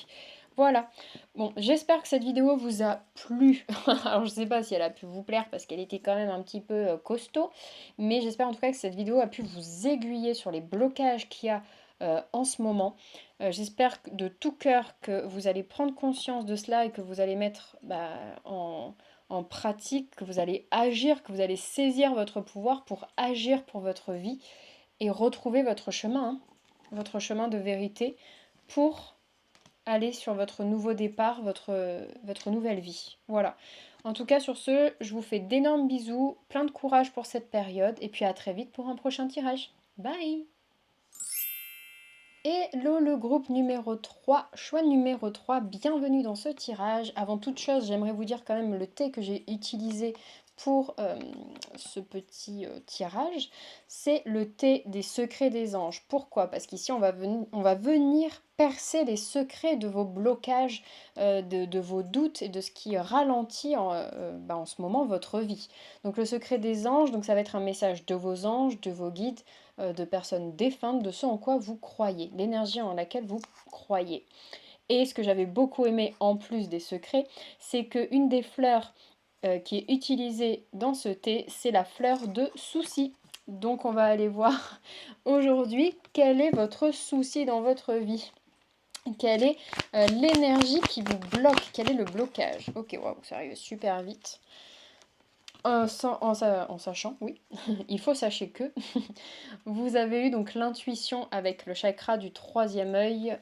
Voilà. Bon, j'espère que cette vidéo vous a plu. Alors, je sais pas si elle a pu vous plaire parce qu'elle était quand même un petit peu costaud, mais j'espère en tout cas que cette vidéo a pu vous aiguiller sur les blocages qu'il y a en ce moment. J'espère de tout cœur que vous allez prendre conscience de cela et que vous allez mettre en pratique, que vous allez agir, que vous allez saisir votre pouvoir pour agir pour votre vie et retrouver votre chemin, hein, votre chemin de vérité pour aller sur votre nouveau départ, votre nouvelle vie. Voilà. En tout cas, sur ce, je vous fais d'énormes bisous, plein de courage pour cette période, et puis à très vite pour un prochain tirage. Bye! Hello le groupe numéro 3, choix numéro 3, bienvenue dans ce tirage. Avant toute chose, j'aimerais vous dire quand même le thé que j'ai utilisé pour ce petit tirage. C'est le thé des secrets des anges. Pourquoi? Parce qu'ici on va venir percer les secrets de vos blocages, de vos doutes et de ce qui ralentit en ce moment votre vie. Donc le secret des anges, donc ça va être un message de vos anges, de vos guides, de personnes défuntes, de ce en quoi vous croyez, l'énergie en laquelle vous croyez. Et ce que j'avais beaucoup aimé en plus des secrets, c'est qu'une des fleurs qui est utilisée dans ce thé, c'est la fleur de souci. Donc on va aller voir aujourd'hui quel est votre souci dans votre vie. Quelle est l'énergie qui vous bloque? Quel est le blocage? Ok, waouh, ça arrive super vite. En sachant, oui, il faut sachez que vous avez eu donc l'intuition avec le chakra du troisième œil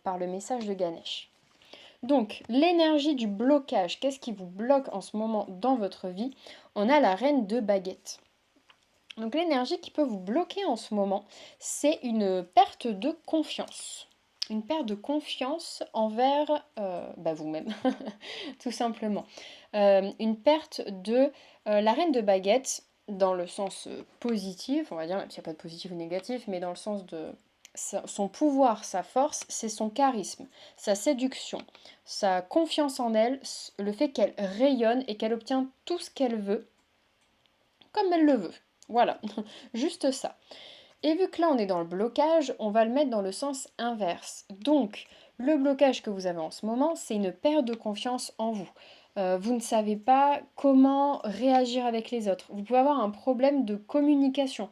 par le message de Ganesh. Donc, l'énergie du blocage, qu'est-ce qui vous bloque en ce moment dans votre vie? On a la reine de baguette. Donc, l'énergie qui peut vous bloquer en ce moment, c'est une perte de confiance. une perte de confiance envers vous-même, tout simplement. Une perte de la reine de baguette, dans le sens positif, on va dire, même s'il n'y a pas de positif ou négatif, mais dans le sens de son pouvoir, sa force, c'est son charisme, sa séduction, sa confiance en elle, le fait qu'elle rayonne et qu'elle obtient tout ce qu'elle veut, comme elle le veut. Voilà, juste ça. Et vu que là on est dans le blocage, on va le mettre dans le sens inverse. Donc, le blocage que vous avez en ce moment, c'est une perte de confiance en vous. Vous ne savez pas comment réagir avec les autres. Vous pouvez avoir un problème de communication,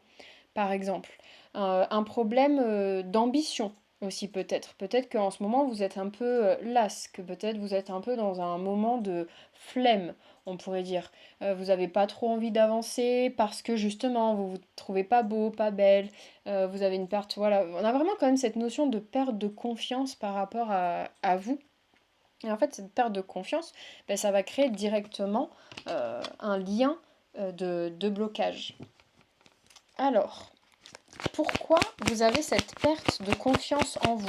par exemple. Un problème d'ambition aussi peut-être. Peut-être qu'en ce moment vous êtes un peu las, que peut-être vous êtes un peu dans un moment de flemme, on pourrait dire. Vous n'avez pas trop envie d'avancer parce que justement vous vous trouvez pas beau, pas belle, vous avez une perte, voilà. On a vraiment quand même cette notion de perte de confiance par rapport à vous. Et en fait, cette perte de confiance, ben, ça va créer directement un lien de blocage. Alors, pourquoi vous avez cette perte de confiance en vous?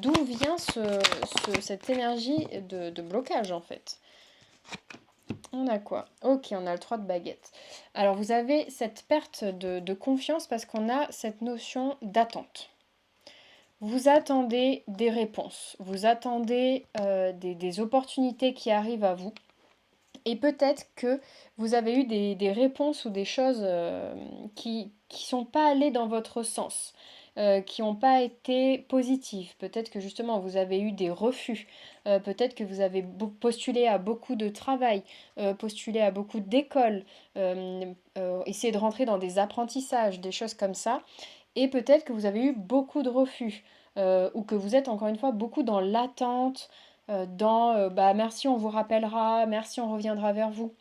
D'où vient cette énergie de blocage en fait? On a quoi? Ok, on a le 3 de baguette. Alors vous avez cette perte de confiance parce qu'on a cette notion d'attente. Vous attendez des réponses, vous attendez des opportunités qui arrivent à vous. Et peut-être que vous avez eu des réponses ou des choses qui sont pas allées dans votre sens, qui n'ont pas été positives. Peut-être que justement vous avez eu des refus. Peut-être que vous avez postulé à beaucoup de travail, postulé à beaucoup d'écoles, essayé de rentrer dans des apprentissages, des choses comme ça. Et peut-être que vous avez eu beaucoup de refus, ou que vous êtes encore une fois beaucoup dans l'attente, bah merci, on vous rappellera, merci, on reviendra vers vous.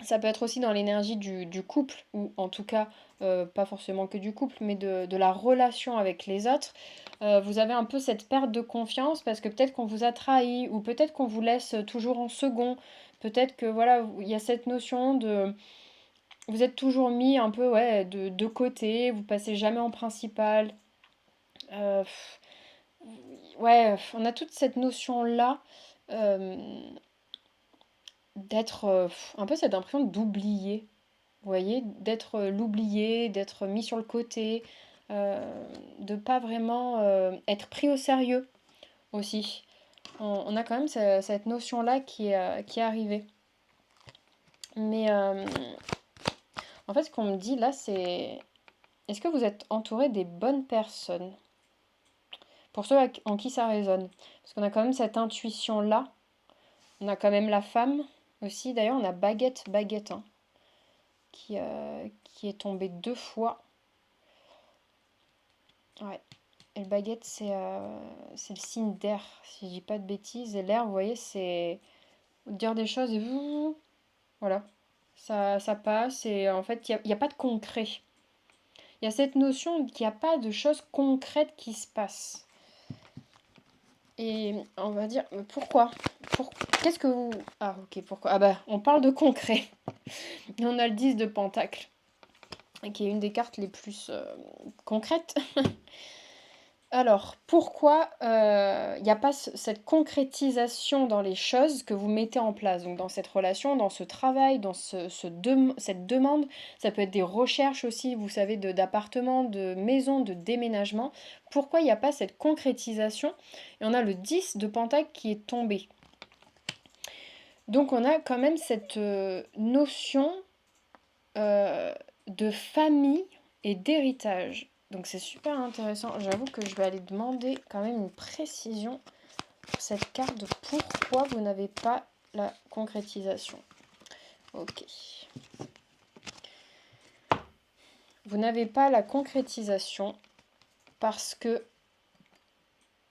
Ça peut être aussi dans l'énergie du couple, ou en tout cas, pas forcément que du couple, mais de la relation avec les autres. Vous avez un peu cette perte de confiance parce que peut-être qu'on vous a trahi, ou peut-être qu'on vous laisse toujours en second. Peut-être que voilà, il y a cette notion de vous êtes toujours mis un peu ouais, de côté, vous passez jamais en principal. Euh, ouais, on a toute cette notion-là euh, d'être un peu cette impression d'oublier. Vous voyez, d'être l'oublié, d'être mis sur le côté, de pas vraiment être pris au sérieux aussi. On a quand même cette notion-là qui est arrivée. Mais en fait, ce qu'on me dit là, c'est est-ce que vous êtes entouré des bonnes personnes? Pour ceux en qui ça résonne. Parce qu'on a quand même cette intuition-là. On a quand même la femme aussi. D'ailleurs, on a Baguette, Baguette, hein, qui est tombée 2 fois. Ouais. Et le Baguette, c'est le signe d'air, si je dis pas de bêtises. Et l'air, vous voyez, c'est dire des choses et voilà. Ça passe et en fait, il n'y a pas de concret. Il y a cette notion qu'il n'y a pas de choses concrètes qui se passent. Et on va dire, pourquoi? Qu'est-ce que vous... Ah, ok, pourquoi? Ah bah, on parle de concret. On a le 10 de Pentacle, qui est une des cartes les plus concrètes. Alors, pourquoi il n'y a pas cette concrétisation dans les choses que vous mettez en place? Donc, dans cette relation, dans ce travail, dans cette demande, ça peut être des recherches aussi, vous savez, d'appartements, de maisons, de déménagement. Pourquoi il n'y a pas cette concrétisation? Et on a le 10 de Pentacle qui est tombé. Donc, on a quand même cette notion de famille et d'héritage. Donc c'est super intéressant. J'avoue que je vais aller demander quand même une précision pour cette carte de pourquoi vous n'avez pas la concrétisation. Ok. Vous n'avez pas la concrétisation parce que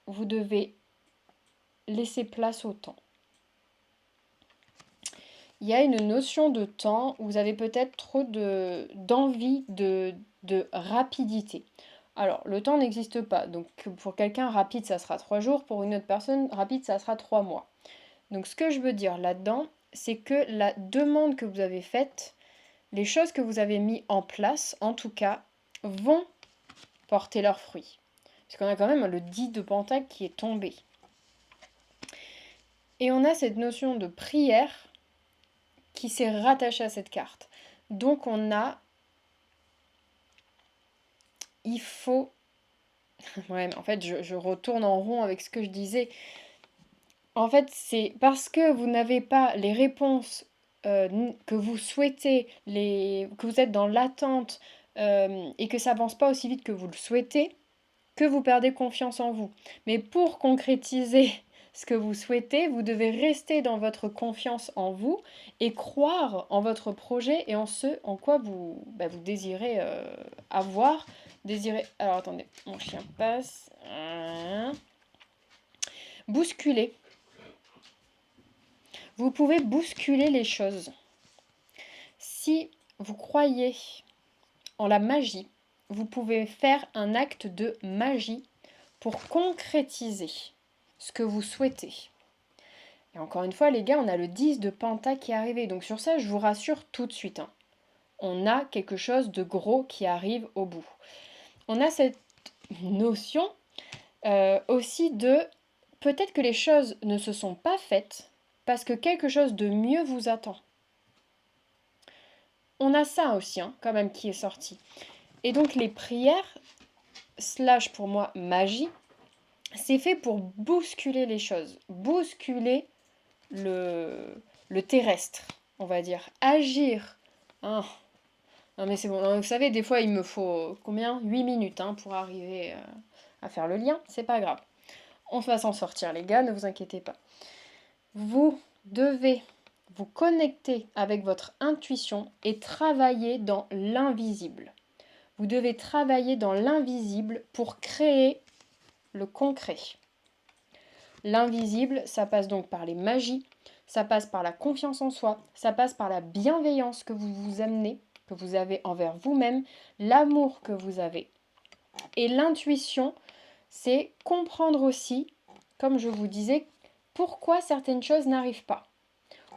vous devez laisser place au temps. Il y a une notion de temps où vous avez peut-être trop d'envie de rapidité. Alors, le temps n'existe pas. Donc, pour quelqu'un, rapide, ça sera 3 jours. Pour une autre personne, rapide, ça sera 3 mois. Donc, ce que je veux dire là-dedans, c'est que la demande que vous avez faite, les choses que vous avez mis en place, en tout cas, vont porter leurs fruits. Puisqu'on a quand même le 10 de Pentacle qui est tombé. Et on a cette notion de prière qui s'est rattachée à cette carte. Donc il faut... Ouais, mais en fait, je retourne en rond avec ce que je disais. En fait, c'est parce que vous n'avez pas les réponses que vous souhaitez, que vous êtes dans l'attente et que ça avance pas aussi vite que vous le souhaitez, que vous perdez confiance en vous. Mais pour concrétiser ce que vous souhaitez, vous devez rester dans votre confiance en vous et croire en votre projet et en ce en quoi vous désirez avoir. Désirez... Alors attendez, mon chien passe. Bousculer. Vous pouvez bousculer les choses. Si vous croyez en la magie, vous pouvez faire un acte de magie pour concrétiser ce que vous souhaitez. Et encore une fois, les gars, on a le 10 de Penta qui est arrivé. Donc sur ça, je vous rassure tout de suite. On a quelque chose de gros qui arrive au bout. On a cette notion aussi de peut-être que les choses ne se sont pas faites parce que quelque chose de mieux vous attend. On a ça aussi, quand même, qui est sorti. Et donc les prières, / pour moi magie, c'est fait pour bousculer les choses, bousculer le terrestre, on va dire, agir. Non mais c'est bon, non, vous savez, des fois il me faut combien 8 minutes pour arriver à faire le lien, c'est pas grave. On va s'en sortir les gars, ne vous inquiétez pas. Vous devez vous connecter avec votre intuition et travailler dans l'invisible. Vous devez travailler dans l'invisible pour créer le concret. L'invisible, ça passe donc par les magies, ça passe par la confiance en soi, ça passe par la bienveillance que vous vous amenez, que vous avez envers vous-même, l'amour que vous avez. Et l'intuition, c'est comprendre aussi, comme je vous disais, pourquoi certaines choses n'arrivent pas.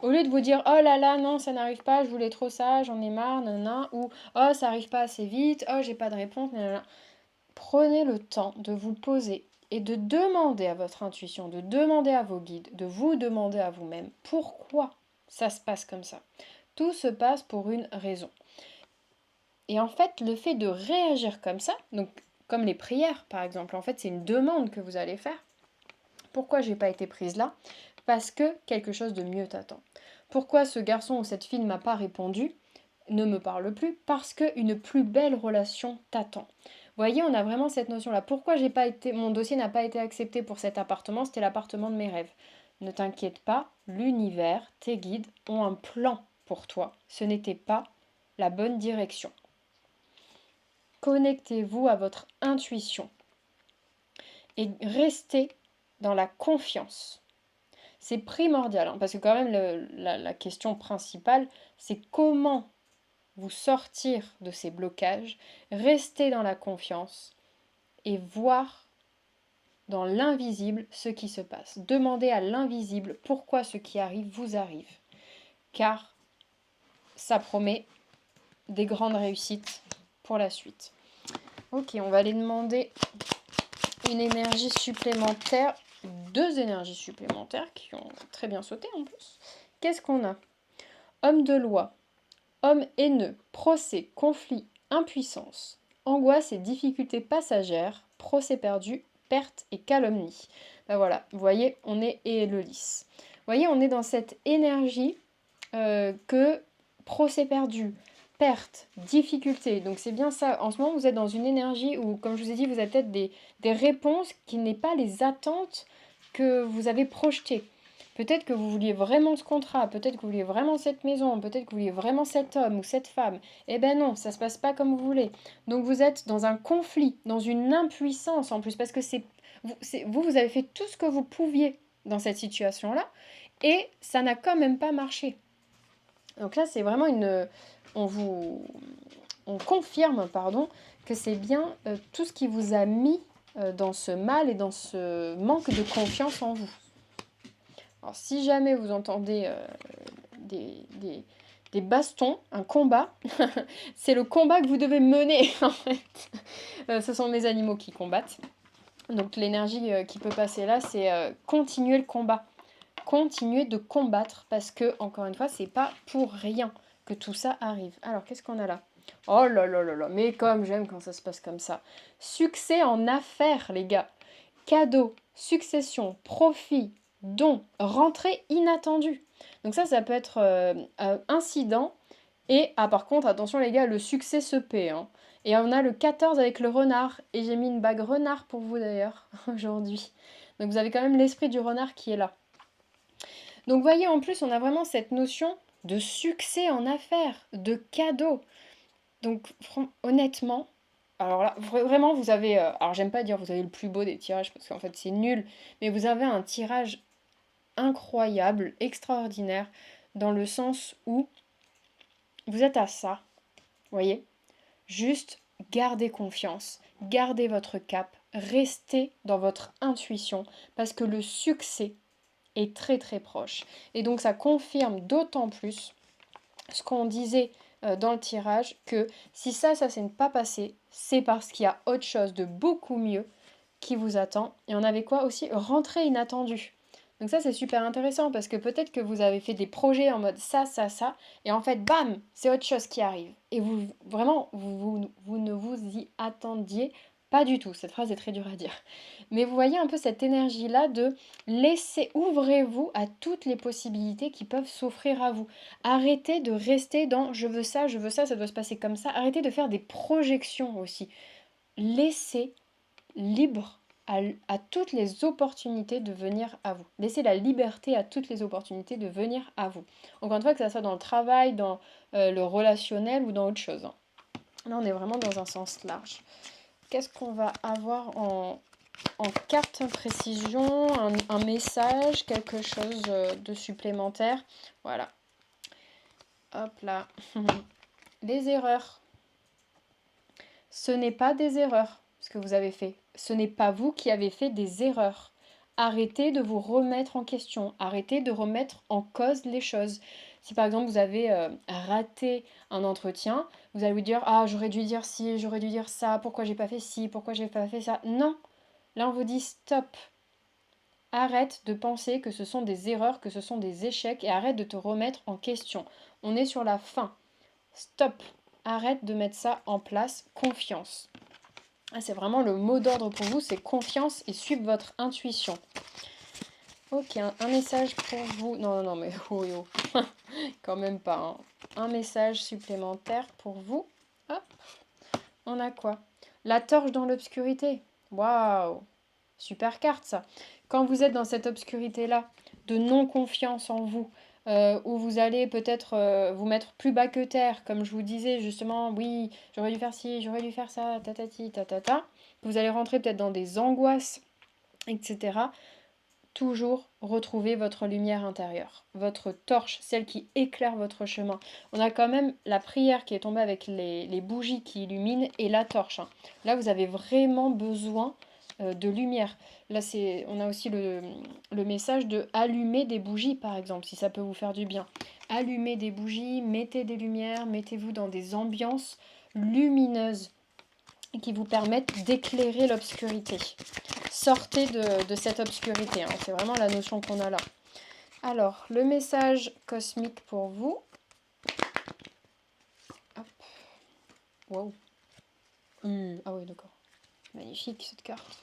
Au lieu de vous dire oh là là non ça n'arrive pas, je voulais trop ça, j'en ai marre, nanana, ou oh ça arrive pas assez vite, oh j'ai pas de réponse, nanana. Prenez le temps de vous poser et de demander à votre intuition, de demander à vos guides, de vous demander à vous-même pourquoi ça se passe comme ça. Tout se passe pour une raison. Et en fait, le fait de réagir comme ça, donc comme les prières par exemple, en fait c'est une demande que vous allez faire. Pourquoi j'ai pas été prise là? Parce que quelque chose de mieux t'attend. Pourquoi ce garçon ou cette fille ne m'a pas répondu, ne me parle plus? Parce qu'une plus belle relation t'attend. Vous voyez, on a vraiment cette notion-là. Pourquoi mon dossier n'a pas été accepté pour cet appartement? C'était l'appartement de mes rêves. Ne t'inquiète pas, l'univers, tes guides ont un plan pour toi. Ce n'était pas la bonne direction. Connectez-vous à votre intuition et restez dans la confiance. C'est primordial, parce que quand même la question principale, c'est comment vous sortir de ces blocages, rester dans la confiance et voir dans l'invisible ce qui se passe. Demandez à l'invisible pourquoi ce qui arrive vous arrive, car ça promet des grandes réussites pour la suite. Ok, on va aller demander une énergie supplémentaire, 2 énergies supplémentaires qui ont très bien sauté en plus. Qu'est-ce qu'on a? Homme de loi, homme haineux, procès, conflit, impuissance, angoisse et difficultés passagères, procès perdu, perte et calomnie. Ben voilà, vous voyez, on est et le lys. Vous voyez, on est dans cette énergie que procès perdu, perte, difficulté. Donc c'est bien ça. En ce moment, vous êtes dans une énergie où, comme je vous ai dit, vous avez peut-être des réponses qui n'est pas les attentes que vous avez projetées. Peut-être que vous vouliez vraiment ce contrat, peut-être que vous vouliez vraiment cette maison, peut-être que vous vouliez vraiment cet homme ou cette femme. Eh ben non, ça se passe pas comme vous voulez. Donc vous êtes dans un conflit, dans une impuissance en plus, parce que vous avez fait tout ce que vous pouviez dans cette situation-là, et ça n'a quand même pas marché. Donc là, c'est vraiment on confirme, que c'est bien tout ce qui vous a mis dans ce mal et dans ce manque de confiance en vous. Alors, si jamais vous entendez des bastons, un combat, c'est le combat que vous devez mener, en fait. Ce sont mes animaux qui combattent. Donc l'énergie qui peut passer là, c'est continuer le combat. Continuer de combattre parce que, encore une fois, c'est pas pour rien que tout ça arrive. Alors, qu'est-ce qu'on a là? Oh là là là là, mais comme j'aime quand ça se passe comme ça. Succès en affaires, les gars. Cadeau, succession, profit, don, rentrée inattendue. Donc ça peut être incident. Et, ah par contre, attention les gars, le succès se paie. Hein. Et on a le 14 avec le renard. Et j'ai mis une bague renard pour vous d'ailleurs, aujourd'hui. Donc vous avez quand même l'esprit du renard qui est là. Donc vous voyez, en plus, on a vraiment cette notion de succès en affaires, de cadeau. Donc honnêtement, alors là, vraiment, vous avez... alors j'aime pas dire vous avez le plus beau des tirages, parce qu'en fait c'est nul, mais vous avez un tirage incroyable, extraordinaire, dans le sens où vous êtes à ça, vous voyez. Juste gardez confiance, gardez votre cap, restez dans votre intuition, parce que le succès est très très proche. Et donc ça confirme d'autant plus ce qu'on disait dans le tirage, que si ça c'est pas passé, c'est parce qu'il y a autre chose de beaucoup mieux qui vous attend. Et on avait quoi aussi? Rentrée inattendue. Donc ça c'est super intéressant parce que peut-être que vous avez fait des projets en mode ça, et en fait bam, c'est autre chose qui arrive. Et vous vraiment, vous ne vous y attendiez pas du tout. Cette phrase est très dure à dire. Mais vous voyez un peu cette énergie-là de laisser, ouvrez-vous à toutes les possibilités qui peuvent s'offrir à vous. Arrêtez de rester dans je veux ça, ça doit se passer comme ça. Arrêtez de faire des projections aussi. Laissez libre à toutes les opportunités de venir à vous. Laissez la liberté à toutes les opportunités de venir à vous. Encore une fois, que ça soit dans le travail, dans le relationnel ou dans autre chose. Hein. Là, on est vraiment dans un sens large. Qu'est-ce qu'on va avoir en carte précision, un message, quelque chose de supplémentaire? Voilà. Hop là. Les erreurs. Ce n'est pas des erreurs, ce que vous avez fait. Ce n'est pas vous qui avez fait des erreurs. Arrêtez de vous remettre en question. Arrêtez de remettre en cause les choses. Si par exemple vous avez raté un entretien, vous allez vous dire ah j'aurais dû dire ci, j'aurais dû dire ça, pourquoi j'ai pas fait ci, pourquoi j'ai pas fait ça. Non. Là on vous dit stop. Arrête de penser que ce sont des erreurs, que ce sont des échecs et arrête de te remettre en question. On est sur la fin. Stop. Arrête de mettre ça en place. Confiance. Ah, c'est vraiment le mot d'ordre pour vous, c'est confiance et suivre votre intuition. Ok, un message pour vous. Non, non, mais oh, oh. Quand même pas. Hein. Un message supplémentaire pour vous. Hop. On a quoi? La torche dans l'obscurité. Waouh. Super carte ça. Quand vous êtes dans cette obscurité-là, de non-confiance en vous, où vous allez peut-être vous mettre plus bas que terre, comme je vous disais justement, oui, j'aurais dû faire ci, j'aurais dû faire ça, tatati, tatata. Vous allez rentrer peut-être dans des angoisses, etc. Toujours retrouver votre lumière intérieure, votre torche, celle qui éclaire votre chemin. On a quand même la prière qui est tombée avec les bougies qui illuminent et la torche. Hein. Là, vous avez vraiment besoin de lumière. Là, on a aussi le message de allumer des bougies, par exemple, si ça peut vous faire du bien. Allumez des bougies, mettez des lumières, mettez-vous dans des ambiances lumineuses qui vous permettent d'éclairer l'obscurité. Sortez de cette obscurité, hein. C'est vraiment la notion qu'on a là. Alors, le message cosmique pour vous. Hop. Wow. Ah oui, d'accord. Magnifique cette carte.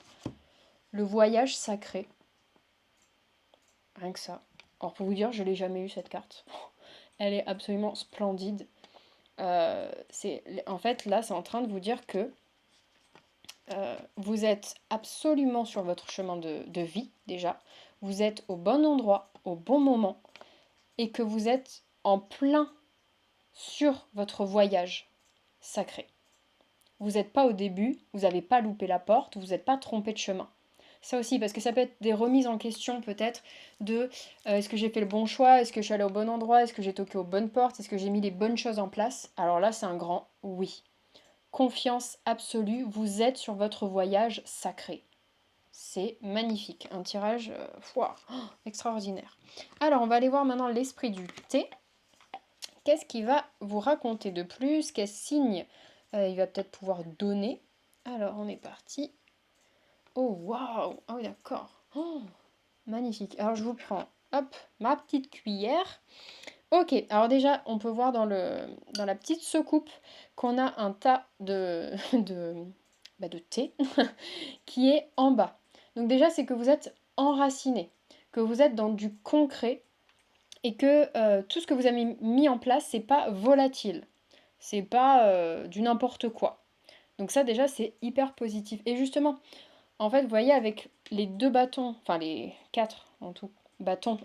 Le voyage sacré. Rien que ça. Alors pour vous dire, je ne l'ai jamais eu cette carte. Elle est absolument splendide. En fait, là, c'est en train de vous dire que vous êtes absolument sur votre chemin de vie, déjà. Vous êtes au bon endroit, au bon moment. Et que vous êtes en plein sur votre voyage sacré. Vous n'êtes pas au début, vous n'avez pas loupé la porte, vous n'êtes pas trompé de chemin. Ça aussi, parce que ça peut être des remises en question peut-être de est-ce que j'ai fait le bon choix, est-ce que je suis allée au bon endroit, est-ce que j'ai toqué aux bonnes portes, est-ce que j'ai mis les bonnes choses en place. Alors là, c'est un grand oui. Confiance absolue, vous êtes sur votre voyage sacré. C'est magnifique, un tirage extraordinaire. Alors, on va aller voir maintenant l'esprit du thé. Qu'est-ce qu'il va vous raconter de plus? Quel signe il va peut-être pouvoir donner? Alors, on est parti. Oh, waouh! Ah oui, d'accord. Oh, magnifique. Alors, je vous prends, hop, ma petite cuillère. Ok, alors déjà, on peut voir dans la petite secoupe qu'on a un tas de thé qui est en bas. Donc déjà, c'est que vous êtes enraciné, que vous êtes dans du concret et que tout ce que vous avez mis en place, c'est pas volatile, c'est pas du n'importe quoi. Donc ça, déjà, c'est hyper positif. Et justement, en fait, vous voyez, avec les 2 bâtons, enfin les 4 en tout, bâtons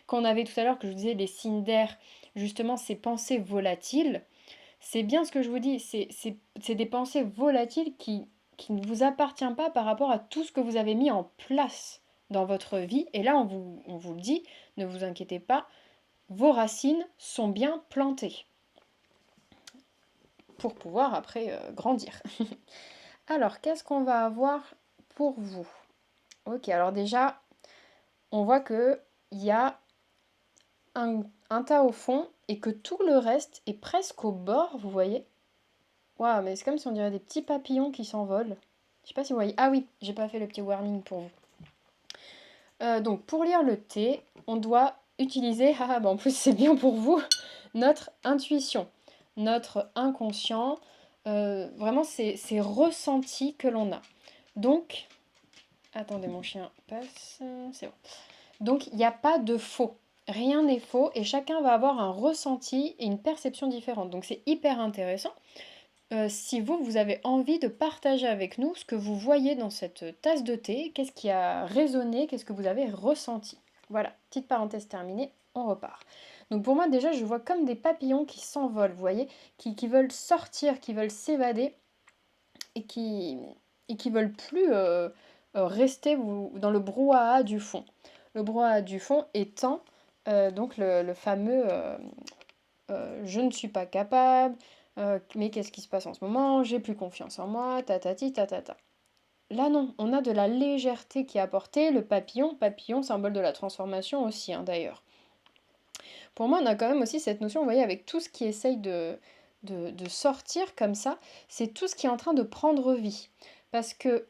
qu'on avait tout à l'heure, que je vous disais, les signes d'air, justement, ces pensées volatiles, c'est bien ce que je vous dis, c'est des pensées volatiles qui ne vous appartiennent pas par rapport à tout ce que vous avez mis en place dans votre vie. Et là, on vous le dit, ne vous inquiétez pas, vos racines sont bien plantées pour pouvoir après grandir. Alors, qu'est-ce qu'on va avoir pour vous? Ok, alors déjà, on voit que il y a un tas au fond et que tout le reste est presque au bord, vous voyez? Waouh, mais c'est comme si on dirait des petits papillons qui s'envolent. Je sais pas si vous voyez. Ah oui, j'ai pas fait le petit warning pour vous. Donc pour lire le thé, on doit utiliser, ah bah en plus c'est bien pour vous, notre intuition, notre inconscient, vraiment ces ressentis que l'on a. Donc, attendez, mon chien passe, c'est bon. Donc il n'y a pas de faux. Rien n'est faux et chacun va avoir un ressenti et une perception différente. Donc c'est hyper intéressant. Si vous, vous avez envie de partager avec nous ce que vous voyez dans cette tasse de thé, qu'est-ce qui a résonné, qu'est-ce que vous avez ressenti. Voilà, petite parenthèse terminée, on repart. Donc pour moi déjà, je vois comme des papillons qui s'envolent, vous voyez, qui veulent sortir, qui veulent s'évader et qui veulent plus rester dans le brouhaha du fond. Le brouhaha du fond étant donc le fameux je ne suis pas capable, mais qu'est-ce qui se passe en ce moment? J'ai plus confiance en moi, tatati tatata. Là non, on a de la légèreté qui est apportée, le papillon, papillon symbole de la transformation aussi d'ailleurs. Pour moi, on a quand même aussi cette notion, vous voyez, avec tout ce qui essaye de sortir comme ça, c'est tout ce qui est en train de prendre vie. Parce que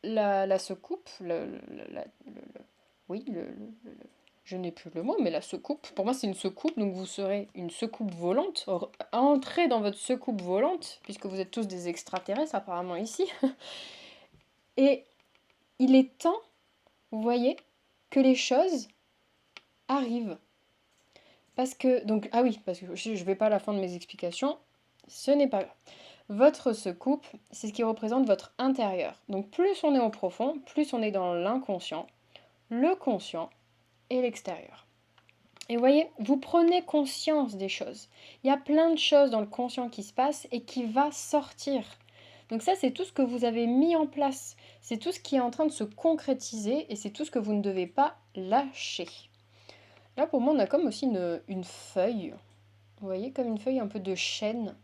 la secoupe, oui, je n'ai plus le mot, mais la secoupe, pour moi c'est une secoupe, donc vous serez une secoupe volante. Entrez dans votre secoupe volante, puisque vous êtes tous des extraterrestres apparemment ici. Et il est temps, vous voyez, que les choses arrivent. Parce que, donc, ah oui, parce que je ne vais pas à la fin de mes explications, ce n'est pas grave. Votre secoupe, c'est ce qui représente votre intérieur. Donc plus on est au profond, plus on est dans l'inconscient, le conscient et l'extérieur. Et vous voyez, vous prenez conscience des choses. Il y a plein de choses dans le conscient qui se passent et qui va sortir. Donc ça, c'est tout ce que vous avez mis en place. C'est tout ce qui est en train de se concrétiser et c'est tout ce que vous ne devez pas lâcher. Là, pour moi, on a comme aussi une feuille. Vous voyez, comme une feuille un peu de chêne.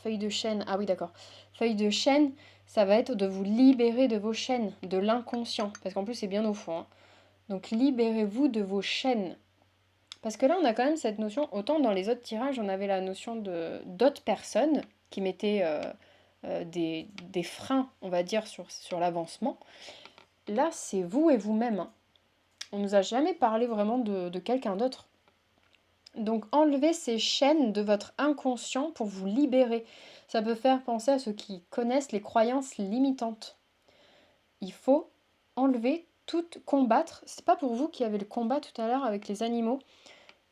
Feuille de chêne, ah oui, d'accord. Feuille de chêne, ça va être de vous libérer de vos chaînes, de l'inconscient. Parce qu'en plus, c'est bien au fond. Hein. Donc, libérez-vous de vos chaînes. Parce que là, on a quand même cette notion, autant dans les autres tirages, on avait la notion d'autres personnes qui mettaient des freins, on va dire, sur l'avancement. Là, c'est vous et vous-même. Hein. On nous a jamais parlé vraiment de quelqu'un d'autre. Donc enlevez ces chaînes de votre inconscient pour vous libérer. Ça peut faire penser à ceux qui connaissent les croyances limitantes. Il faut enlever toutes, combattre. C'est pas pour vous qui avez le combat tout à l'heure avec les animaux.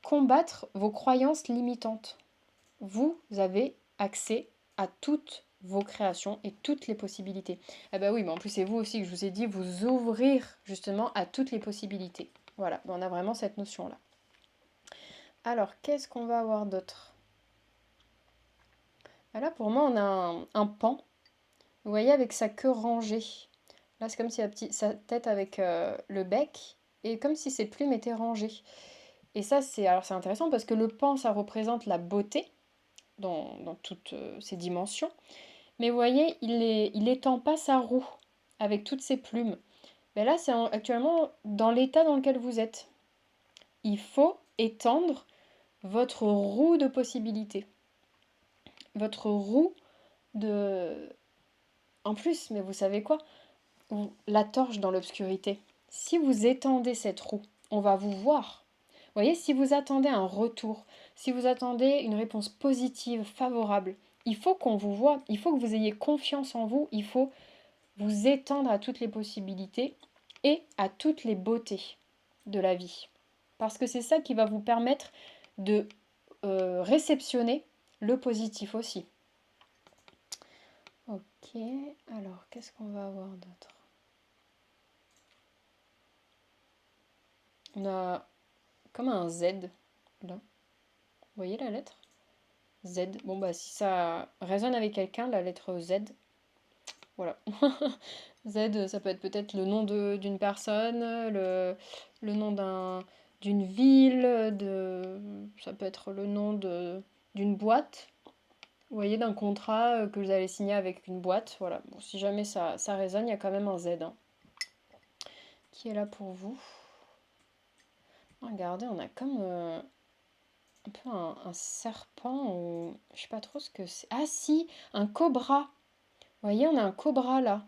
Combattre vos croyances limitantes. Vous avez accès à toutes vos créations et toutes les possibilités. Ah bah oui, mais en plus c'est vous aussi que je vous ai dit, vous ouvrir justement à toutes les possibilités. Voilà, on a vraiment cette notion-là. Alors, qu'est-ce qu'on va avoir d'autre? Là, pour moi, on a un paon. Vous voyez, avec sa queue rangée. Là, c'est comme si sa tête avec le bec, et comme si ses plumes étaient rangées. Et ça, c'est intéressant parce que le paon, ça représente la beauté dans toutes ses dimensions. Mais vous voyez, il étend pas sa roue avec toutes ses plumes. Mais là, c'est actuellement dans l'état dans lequel vous êtes. Il faut étendre votre roue de possibilités. Votre roue de... En plus, mais vous savez quoi? la torche dans l'obscurité. Si vous étendez cette roue, on va vous voir. Vous voyez, si vous attendez un retour, si vous attendez une réponse positive, favorable, il faut qu'on vous voie, il faut que vous ayez confiance en vous, il faut vous étendre à toutes les possibilités et à toutes les beautés de la vie. Parce que c'est ça qui va vous permettre de réceptionner le positif aussi. Ok, alors qu'est-ce qu'on va avoir d'autre? On a comme un Z, là. Vous voyez la lettre? Z. Bon, bah, si ça résonne avec quelqu'un, la lettre Z, voilà. Z, ça peut être peut-être le nom d'une personne, le nom d'une ville, ça peut être le nom d'une boîte. Vous voyez, d'un contrat que vous allez signer avec une boîte. Voilà. Bon, si jamais ça résonne, il y a quand même un Z hein, qui est là pour vous. Regardez, on a comme un peu un serpent ou je sais pas trop ce que c'est. Ah si, un cobra. Vous voyez, on a un cobra là.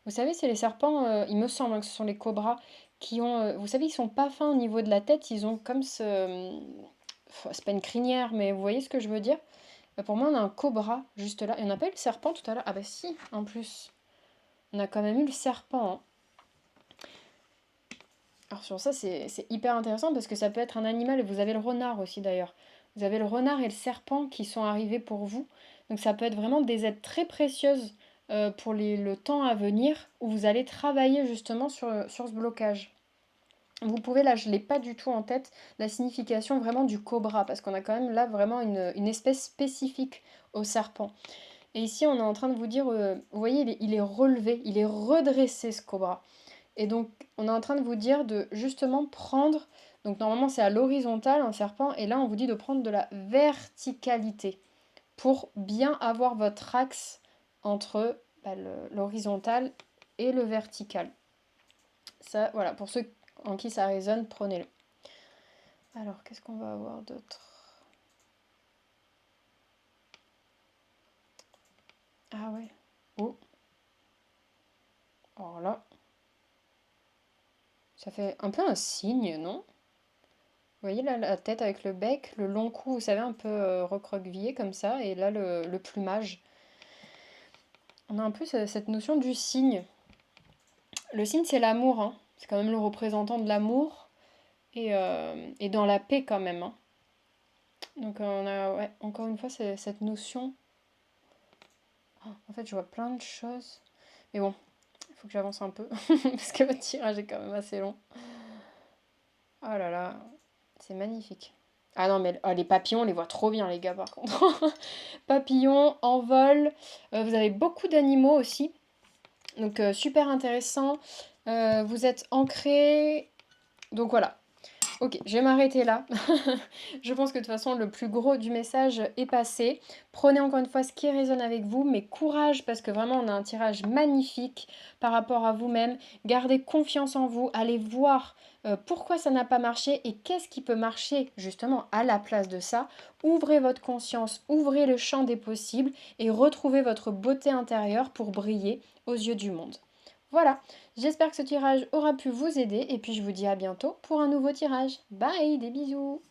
Vous savez, c'est les serpents, il me semble hein, que ce sont les cobras qui ont. Vous savez, ils sont pas fins au niveau de la tête, ils ont comme ce. C'est pas une crinière, mais vous voyez ce que je veux dire? Pour moi, on a un cobra juste là. Et on n'a pas eu le serpent tout à l'heure. Ah bah si, en plus. On a quand même eu le serpent. Hein. Alors sur ça, c'est hyper intéressant parce que ça peut être un animal. Et vous avez le renard aussi d'ailleurs. Vous avez le renard et le serpent qui sont arrivés pour vous. Donc ça peut être vraiment des aides très précieuses pour le temps à venir où vous allez travailler justement sur ce blocage. Vous pouvez, là je ne l'ai pas du tout en tête, la signification vraiment du cobra, parce qu'on a quand même là vraiment une espèce spécifique au serpent. Et ici on est en train de vous dire, vous voyez il est relevé, il est redressé ce cobra. Et donc on est en train de vous dire de justement prendre, donc normalement c'est à l'horizontale un serpent, et là on vous dit de prendre de la verticalité pour bien avoir votre axe entre l'horizontal et le vertical. Ça, voilà, pour ceux en qui ça résonne, prenez-le. Alors, qu'est-ce qu'on va avoir d'autre? Ah ouais. Oh. Alors là, ça fait un peu un signe, non? Vous voyez là, la tête avec le bec, le long cou, vous savez, un peu recroquevillé comme ça, et là, le plumage. On a un peu cette notion du signe. Le signe, c'est l'amour, hein. C'est quand même le représentant de l'amour, et dans la paix quand même, hein. Donc on a, ouais, encore une fois, c'est cette notion. Oh, en fait, je vois plein de choses. Mais bon, il faut que j'avance un peu, parce que votre tirage est quand même assez long. Oh là là, c'est magnifique. Ah non, mais les papillons, on les voit trop bien, les gars, par contre. Papillons, en vol. Vous avez beaucoup d'animaux aussi. Donc, super intéressant. Vous êtes ancrés. Donc, voilà. Ok, je vais m'arrêter là. Je pense que de toute façon, le plus gros du message est passé. Prenez encore une fois ce qui résonne avec vous, mais courage parce que vraiment, on a un tirage magnifique par rapport à vous-même. Gardez confiance en vous, allez voir pourquoi ça n'a pas marché et qu'est-ce qui peut marcher justement à la place de ça. Ouvrez votre conscience, ouvrez le champ des possibles et retrouvez votre beauté intérieure pour briller aux yeux du monde. Voilà, j'espère que ce tirage aura pu vous aider et puis je vous dis à bientôt pour un nouveau tirage. Bye, des bisous!